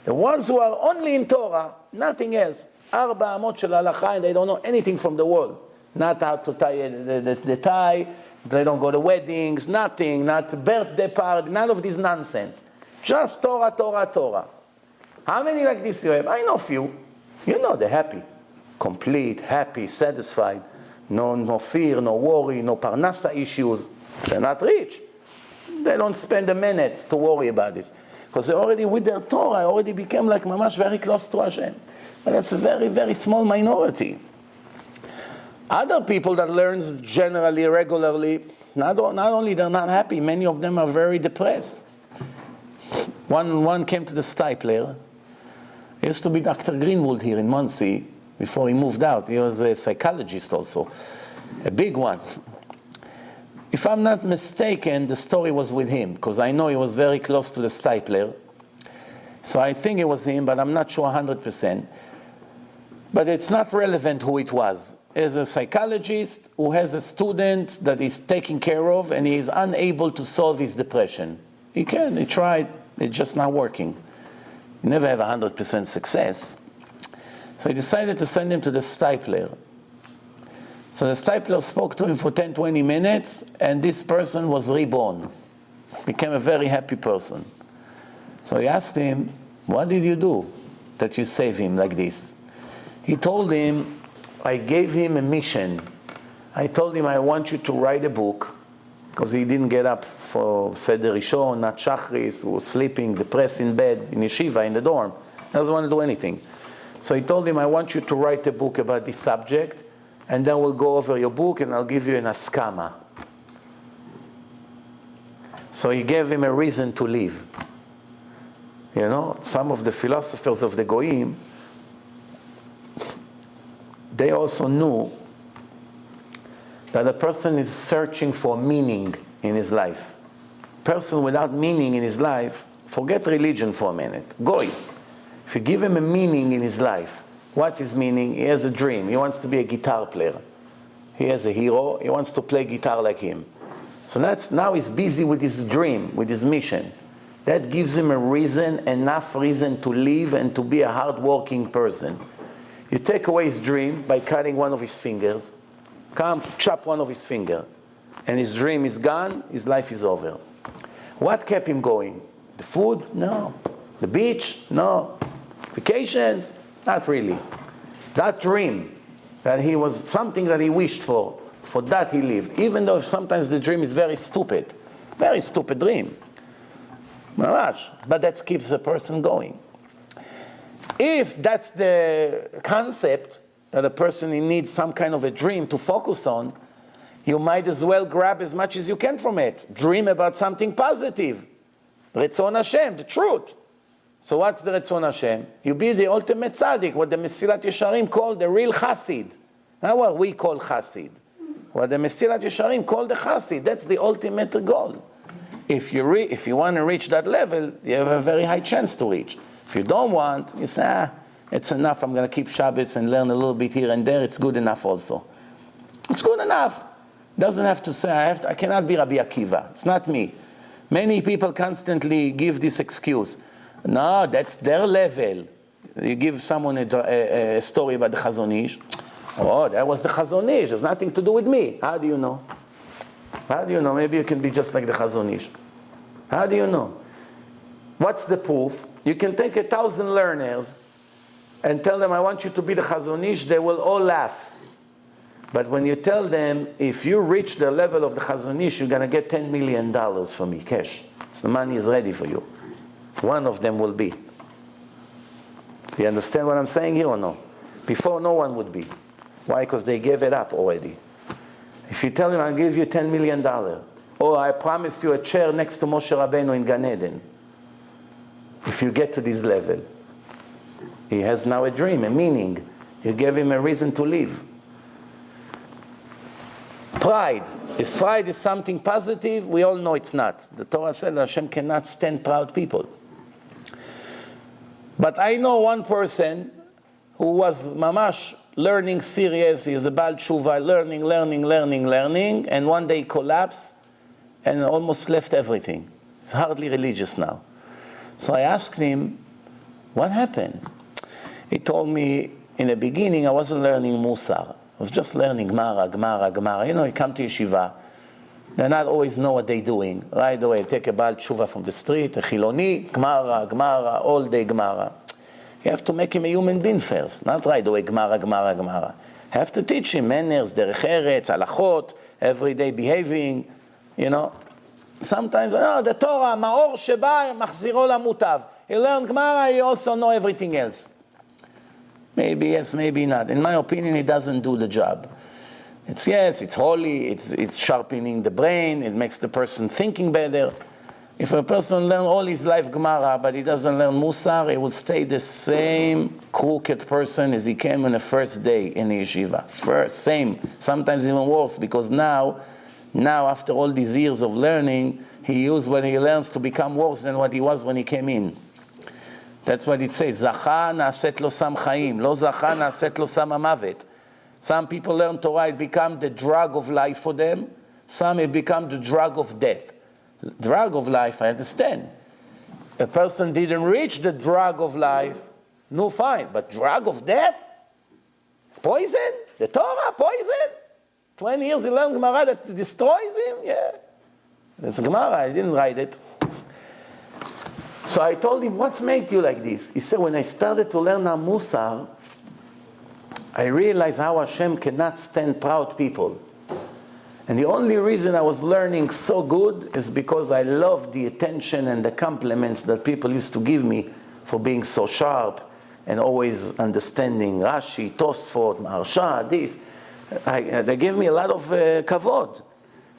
The ones who are only in Torah, nothing else, Arba Amot Shel Halakha, and they don't know anything from the world. Not how to tie the tie, they don't go to weddings, nothing, not birthday party, none of this nonsense. Just Torah, Torah, Torah. How many like this you have? I know few. They're happy. Complete, happy, satisfied. No fear, no worry, no parnasa issues. They're not rich. They don't spend a minute to worry about this. Because they already, with their Torah, already became like mamash very close to Hashem. But that's a very, very small minority. Other people that learns generally, regularly, not only they're not happy, many of them are very depressed. One came to the Stipler. He used to be Dr. Greenwood here in Muncie before he moved out. He was a psychologist also, a big one. If I'm not mistaken, the story was with him, because I know he was very close to the Stipler. So I think it was him, but I'm not sure 100%. But it's not relevant who it was. As a psychologist who has a student that he's taking care of and he is unable to solve his depression. He tried, it's just not working. You never have 100% success. So he decided to send him to the Stipler. So the Stipler spoke to him for 10-20 minutes, and this person was reborn. Became a very happy person. So he asked him, what did you do that you saved him like this? He told him, I gave him a mission. I told him, I want you to write a book, because he didn't get up for Seder Rishon, not Shachris, he was sleeping, depressed in bed, in yeshiva, in the dorm. Doesn't want to do anything. So he told him, I want you to write a book about this subject, and then we'll go over your book and I'll give you an askama. So he gave him a reason to live. Some of the philosophers of the Goyim, they also knew that a person is searching for meaning in his life. Person without meaning in his life, forget religion for a minute. Goy. If you give him a meaning in his life, what's his meaning? He has a dream. He wants to be a guitar player. He has a hero. He wants to play guitar like him. So now he's busy with his dream, with his mission. That gives him a reason, enough reason to live and to be a hard-working person. You take away his dream by cutting one of his fingers. Chop one of his fingers. And his dream is gone, his life is over. What kept him going? The food? No. The beach? No. Vacations? Not really. That dream, that he was something that he wished for that he lived. Even though sometimes the dream is very stupid dream. But that keeps the person going. If that's the concept, that a person needs some kind of a dream to focus on, you might as well grab as much as you can from it. Dream about something positive. Retzon Hashem, the truth. So what's the Retzon Hashem? You be the ultimate tzaddik, what the Mesilat Yesharim call the real chassid. Not what we call chassid. What the Mesilat Yesharim call the chassid. That's the ultimate goal. If you want to reach that level, you have a very high chance to reach. If you don't want, you say, it's enough, I'm going to keep Shabbos and learn a little bit here and there, it's good enough also. It's good enough. Doesn't have to say, I cannot be Rabbi Akiva. It's not me. Many people constantly give this excuse. No, that's their level. You give someone a story about the Chazon Ish. Oh, that was the Chazon Ish. There's nothing to do with me. How do you know? How do you know? Maybe you can be just like the Chazon Ish. How do you know? What's the proof? You can take 1,000 learners and tell them, I want you to be the Chazon Ish. They will all laugh. But when you tell them, if you reach the level of the Chazon Ish, you're going to get $10 million from me, cash. So the money is ready for you. One of them will be. You understand what I'm saying here or no? Before, no one would be. Why? Because they gave it up already. If you tell them, I'll give you $10 million, or I promise you a chair next to Moshe Rabbeinu in Gan Eden, if you get to this level, he has now a dream, a meaning. You gave him a reason to live. Pride. Is pride something positive? We all know it's not. The Torah said that Hashem cannot stand proud people. But I know one person who was mamash learning serious. He's a Baal Tshuva, learning, and one day collapsed and almost left everything. He's hardly religious now. So I asked him, what happened? He told me, in the beginning I wasn't learning Musar. I was just learning Gemara. You know, you come to yeshiva, they not always know what they're doing. Right away, take a Baal Tshuva from the street, a Chiloni, Gemara, all day Gemara. You have to make him a human being first, not right away Gemara. You have to teach him manners, derech eretz, halachot, everyday behaving, you know. Sometimes, the Torah, ma'or sheba, machziro lamutav. He learned Gemara, he also know everything else. Maybe yes, maybe not. In my opinion, it doesn't do the job. It's holy, it's sharpening the brain, it makes the person thinking better. If a person learns all his life Gemara, but he doesn't learn Musar, he will stay the same crooked person as he came on the first day in the yeshiva. Same, sometimes even worse, because now after all these years of learning, he used what he learns to become worse than what he was when he came in. That's what it says. Zacha na'aset lo sam chaim, lo zacha na'aset lo sam hamavet. Some people learn Torah, it becomes the drug of life for them. Some it becomes the drug of death. Drug of life, I understand. A person didn't reach the drug of life, no fine. But drug of death? Poison? The Torah, poison? 20 years he learned Gemara that destroys him? Yeah. It's Gemara, I didn't write it. So I told him, what made you like this? He said, when I started to learn Musar, I realized how Hashem cannot stand proud people. And the only reason I was learning so good is because I loved the attention and the compliments that people used to give me for being so sharp and always understanding Rashi, Tosfot, Maharsha, this. They gave me a lot of kavod.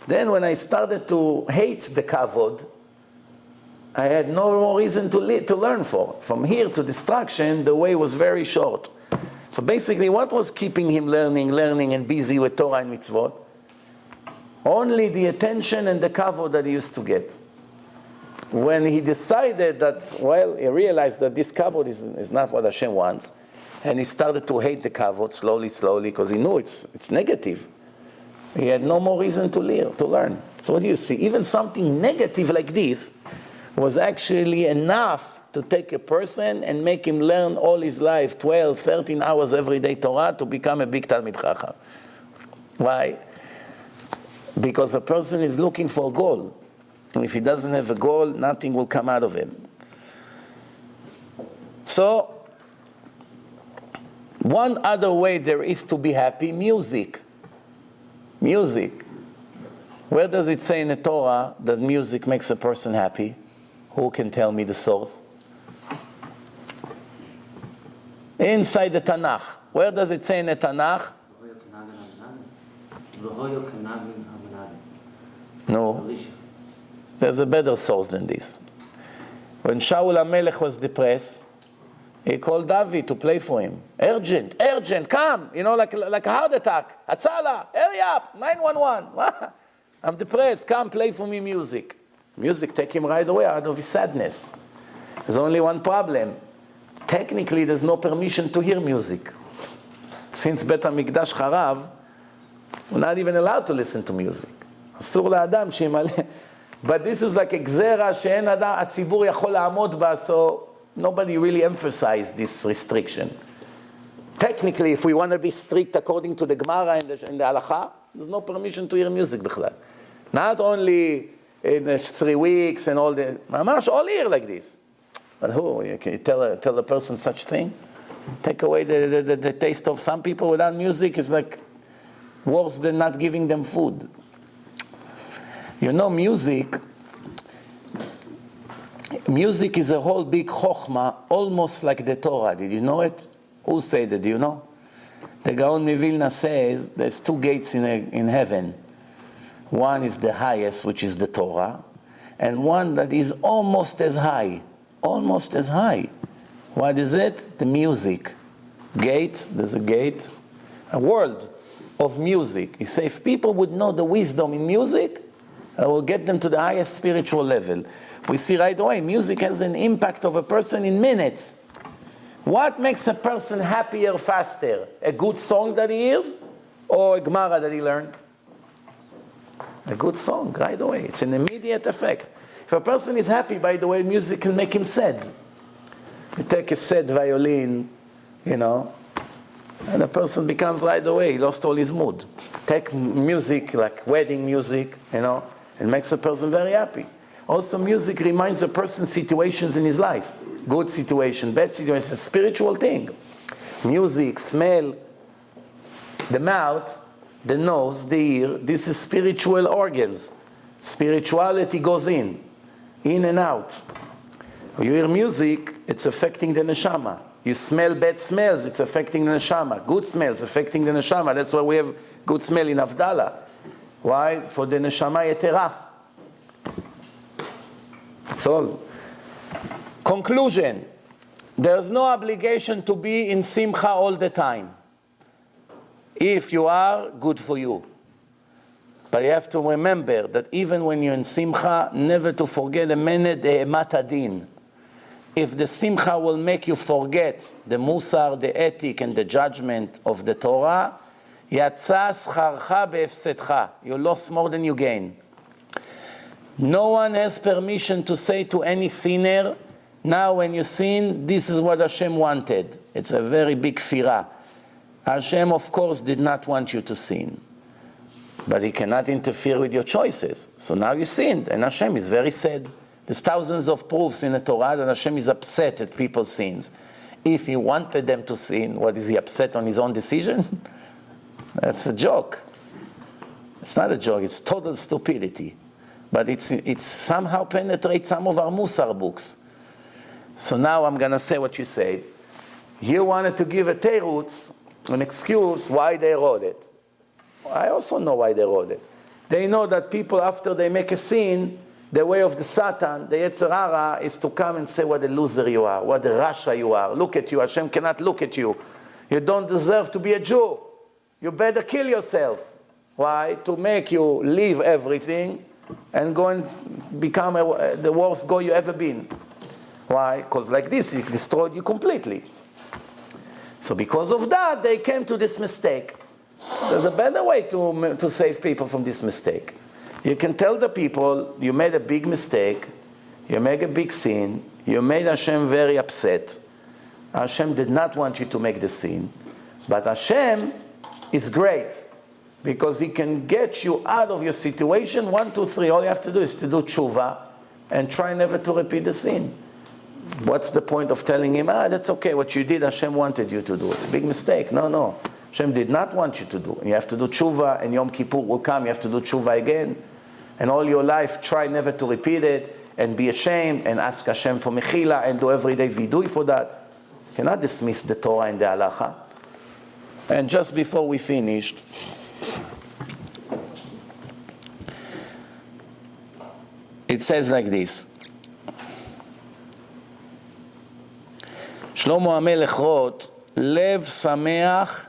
Then when I started to hate the kavod, I had no more reason to learn for. From here to destruction, the way was very short. So basically, what was keeping him learning and busy with Torah and mitzvot? Only the attention and the kavod that he used to get. When he decided that, well, he realized that this kavod is not what Hashem wants, and he started to hate the kavod slowly, because he knew it's negative. He had no more reason to learn. So what do you see? Even something negative like this was actually enough to take a person and make him learn all his life, 12, 13 hours every day Torah, to become a big Talmid Chacham. Why? Because a person is looking for a goal. And if he doesn't have a goal, nothing will come out of him. So, one other way there is to be happy, music. Music. Where does it say in the Torah that music makes a person happy? Who can tell me the source? Inside the Tanakh. Where does it say in the Tanakh? No. There's a better source than this. When Shaul HaMelech was depressed, he called David to play for him. Urgent, come! You know, like a heart attack. Hatzala, hurry up, 911. I'm depressed, come play for me music. Music take him right away out of his sadness. There's only one problem. Technically, there's no permission to hear music. Since Bet HaMikdash Charav, we're not even allowed to listen to music. אסור לאדם שימלא. But this is like a גזרה שאין הציבור יכול לעמוד בה, so nobody really emphasized this restriction. technically, if we want to be strict according to the Gemara and the Halacha, there's no permission to hear music b'chlal. Not only in 3 weeks and all the, mamash, all year like this. But who, can you tell a person such thing? Take away the taste of some people without music is like worse than not giving them food. You know, music is a whole big chokhmah, almost like the Torah. Did you know it? Who said it? Do you know? The Gaon Mivilna says there's 2 gates in heaven. One is the highest, which is the Torah, and one that is almost as high. Almost as high. What is it? The music. Gate, there's a gate. A world of music. He says if people would know the wisdom in music, it will get them to the highest spiritual level. We see right away, music has an impact of a person in minutes. What makes a person happier faster? A good song that he hears or a Gemara that he learned? A good song, right away. It's an immediate effect. If a person is happy, by the way, music can make him sad. You take a sad violin, and the person becomes right away, he lost all his mood. Take music, like wedding music, it makes a person very happy. Also, music reminds a person situations in his life. Good situation, bad situation, it's a spiritual thing. Music, smell, the mouth, the nose, the ear, this is spiritual organs. Spirituality goes in and out. You hear music, it's affecting the neshama. You smell bad smells, it's affecting the neshama. Good smells, affecting the neshama. That's why we have good smell in Havdalah. Why? For the neshama yetera. So, conclusion. There's no obligation to be in simcha all the time. If you are, good for you. But you have to remember that even when you're in simcha, never to forget a minute the emat adin. If the simcha will make you forget the musar, the ethic, and the judgment of the Torah, yatsa scharcha be'efsetcha. You lost more than you gain. No one has permission to say to any sinner, now when you sin, this is what Hashem wanted. It's a very big firah. Hashem, of course, did not want you to sin. But He cannot interfere with your choices. So now you sinned, and Hashem is very sad. There's thousands of proofs in the Torah that Hashem is upset at people's sins. If He wanted them to sin, what, is He upset on His own decision? That's a joke. It's not a joke, it's total stupidity. But it's somehow penetrates some of our Musar books. So now I'm going to say what you say. You wanted to give a teirutz, an excuse why they wrote it. I also know why they wrote it. They know that people, after they make a sin, the way of the Satan, the Yetzer Hara, is to come and say what a loser you are, what a Rasha you are. Look at you, Hashem cannot look at you. You don't deserve to be a Jew. You better kill yourself. Why? To make you leave everything and go and become the worst guy you ever been. Why? Because like this, it destroyed you completely. So because of that, they came to this mistake. There's a better way to save people from this mistake. You can tell the people, you made a big mistake, you made a big sin, you made Hashem very upset. Hashem did not want you to make the sin. But Hashem is great, because He can get you out of your situation. 1, 2, 3, all you have to do is to do tshuva and try never to repeat the sin. What's the point of telling him, that's okay, what you did, Hashem wanted you to do. It's a big mistake. No. Hashem did not want you to do. You have to do tshuva, and Yom Kippur will come, you have to do tshuva again. And all your life, try never to repeat it, and be ashamed, and ask Hashem for mechila, and do every day vidui for that. You cannot dismiss the Torah and the halacha. And just before we finished, it says like this. Shlomo HaMelech wrote, Lev sameach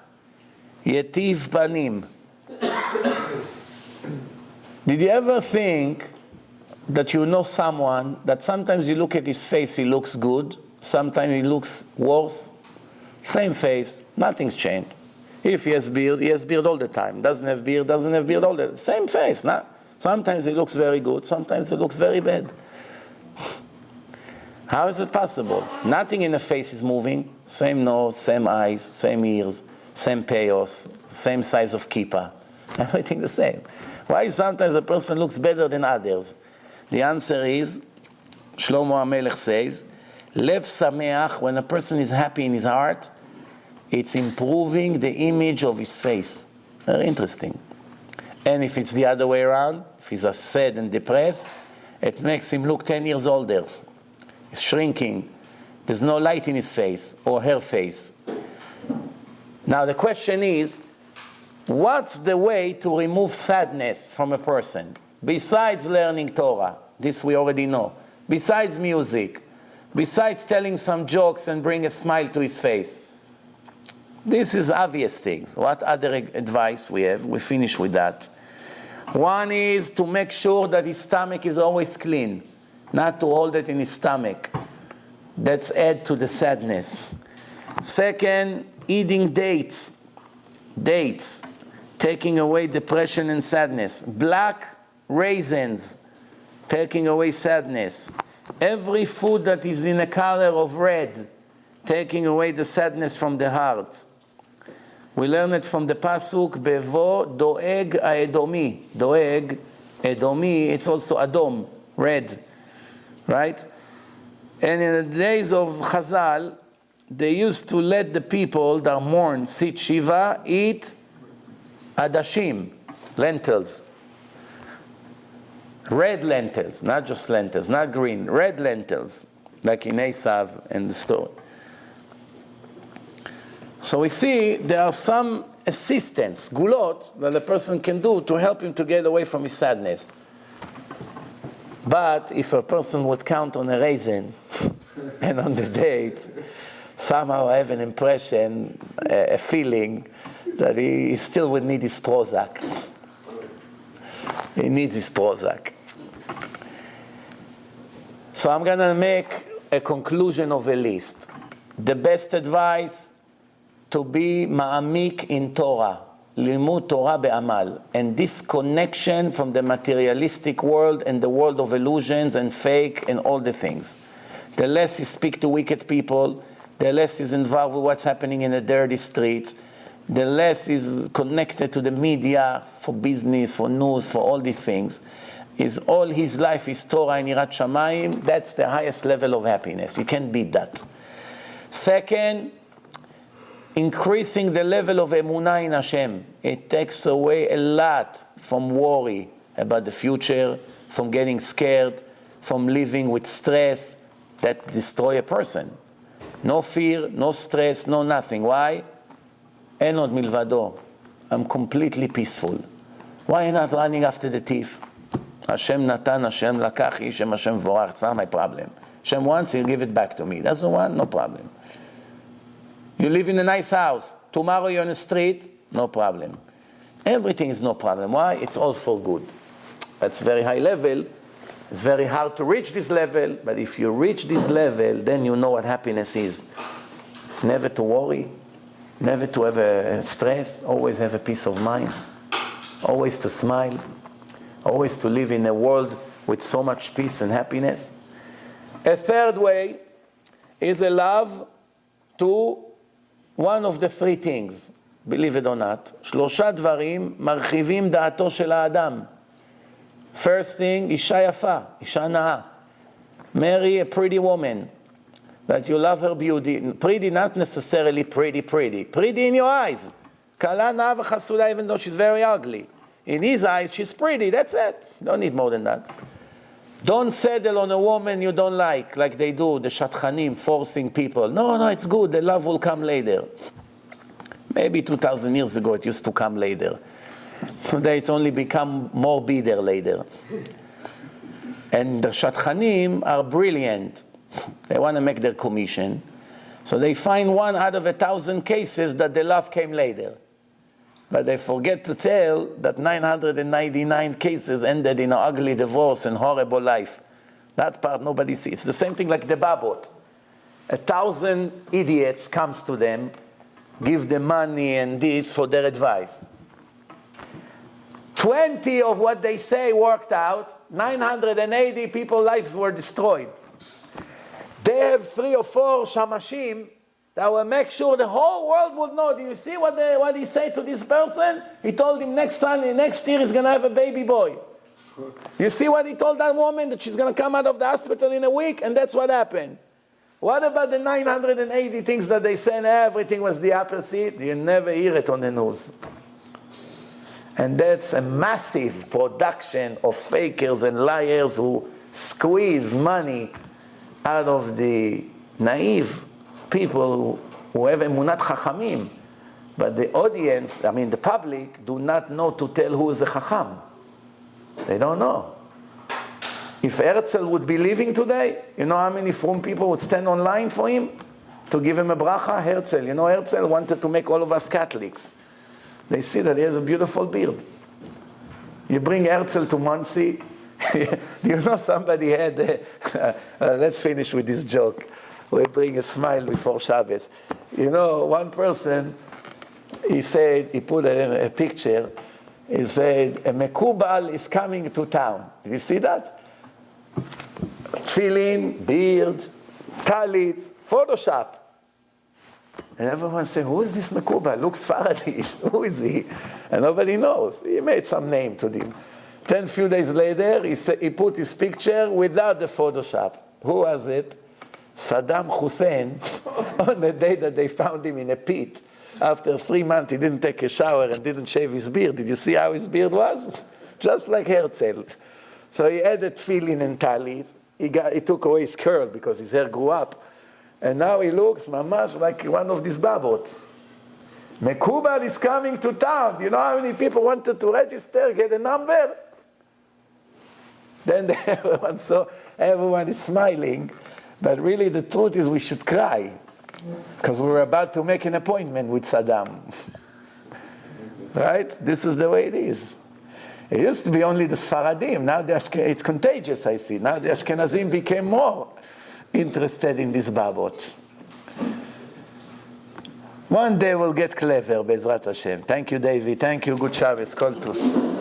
yetiv panim. Did you ever think that you know someone that sometimes you look at his face, he looks good, sometimes he looks worse? Same face, nothing's changed. If he has beard all the time. Doesn't have beard all the time. Same face. Sometimes he looks very good, sometimes he looks very bad. How is it possible? Nothing in the face is moving. Same nose, same eyes, same ears, same payos, same size of kippah. Everything the same. Why sometimes a person looks better than others? The answer is, Shlomo HaMelech says, Lev Sameach, when a person is happy in his heart, it's improving the image of his face. Very interesting. And if it's the other way around, if he's sad and depressed, it makes him look 10 years older. He's shrinking. There's no light in his face or her face. Now the question is, what's the way to remove sadness from a person? Besides learning Torah, this we already know. Besides music, besides telling some jokes and bring a smile to his face. This is obvious things. What other advice we have? We finish with that. One is to make sure that his stomach is always clean, not to hold it in his stomach. That's add to the sadness. Second, eating dates, taking away depression and sadness. Black raisins, taking away sadness. Every food that is in a color of red, taking away the sadness from the heart. We learn it from the pasuk, Bevo doeg aedomi. Doeg, edomi, it's also adom, red, right? And in the days of Chazal, they used to let the people that mourn, sit shiva, eat adashim, lentils. Red lentils, not just lentils, not green, red lentils, like in Esav and the story. So we see there are some assistance, gulot, that a person can do to help him to get away from his sadness. But if a person would count on a raisin and on the date, somehow I have an impression, a feeling that he still would need his Prozac. He needs his Prozac. So I'm going to make a conclusion of a list. The best advice, to be ma'amik in Torah, limud Torah be'amal, and disconnection from the materialistic world and the world of illusions and fake and all the things. The less you speak to wicked people, the less is involved with what's happening in the dirty streets, the less is connected to the media for business, for news, for all these things. Is all his life is Torah and Yirat Shamayim. That's the highest level of happiness. You can't beat that. Second, increasing the level of emunah in Hashem. It takes away a lot from worry about the future, from getting scared, from living with stress that destroy a person. No fear, no stress, no nothing. Why? En od milvado. I'm completely peaceful. Why not running after the thief? Hashem natan, Hashem lakach, Hashem vorach. It's not my problem. Hashem wants, he'll give it back to me. Doesn't want, no problem. You live in a nice house. Tomorrow you're on the street, no problem. Everything is no problem. Why? It's all for good. That's very high level. It's very hard to reach this level, but if you reach this level, then you know what happiness is. Never to worry, never to have a stress, always have a peace of mind, always to smile, always to live in a world with so much peace and happiness. A third way is a love to one of the three things, believe it or not. שלושה דברים מרחיבים דעתו של האדם. First thing, אישה יפה, אישה נאה. Marry a pretty woman, that you love her beauty. Pretty, not necessarily pretty. Pretty in your eyes. כלה נאה וחסודה, even though she's very ugly. In his eyes, she's pretty, that's it. Don't need more than that. Don't settle on a woman you don't like they do, the shatchanim, forcing people. No, it's good, the love will come later. Maybe 2,000 years ago it used to come later. Today it's only become more bitter later. And the shatchanim are brilliant. They want to make their commission. So they find 1 out of 1,000 cases that the love came later. But they forget to tell that 999 cases ended in an ugly divorce and horrible life. That part nobody sees. It's the same thing like the babot. 1,000 idiots comes to them, give them money and this for their advice. 20 of what they say worked out. 980 people's lives were destroyed. They have 3 or 4 shamashim that will make sure the whole world will know. Do you see what he said to this person? He told him next year he's going to have a baby boy. You see what he told that woman? That she's going to come out of the hospital in a week, and that's what happened. What about the 980 things that they said everything was the opposite? You never hear it on the news. And that's a massive production of fakers and liars who squeeze money out of the naive people who have emunat chachamim. But the audience, the public, do not know to tell who is a chacham. They don't know. If Herzl would be living today, you know how many from people would stand online for him to give him a bracha? Herzl. You know, Herzl wanted to make all of us Catholics. They see that he has a beautiful beard. You bring Herzl to Monsey. You know, somebody had, let's finish with this joke. We bring a smile before Shabbos. You know, one person, he said, he put a picture, he said, a Mekubal is coming to town. Did you see that? Tefillin, beard, talit, Photoshop. And everyone said, who is this Mekubal? Looks Faradish. Who is he? And nobody knows. He made some name to him. Then a few days later, he put his picture without the Photoshop. Who was it? Saddam Hussein, on the day that they found him in a pit. After 3 months, he didn't take a shower and didn't shave his beard. Did you see how his beard was? Just like Herzl. So he added tefillin and talit. He took away his curl because his hair grew up. And now he looks mamash like one of these babot. Mekubal is coming to town. You know how many people wanted to register, get a number? Then everyone is smiling. But really the truth is we should cry. Because we were about to make an appointment with Saddam. Right? This is the way it is. It used to be only the Sfaradim. Now it's contagious, I see. Now the Ashkenazim became more interested in this babot. One day we'll get clever, Bezrat Hashem. Thank you, David. Thank you. Good Shabbos. Kol Tov.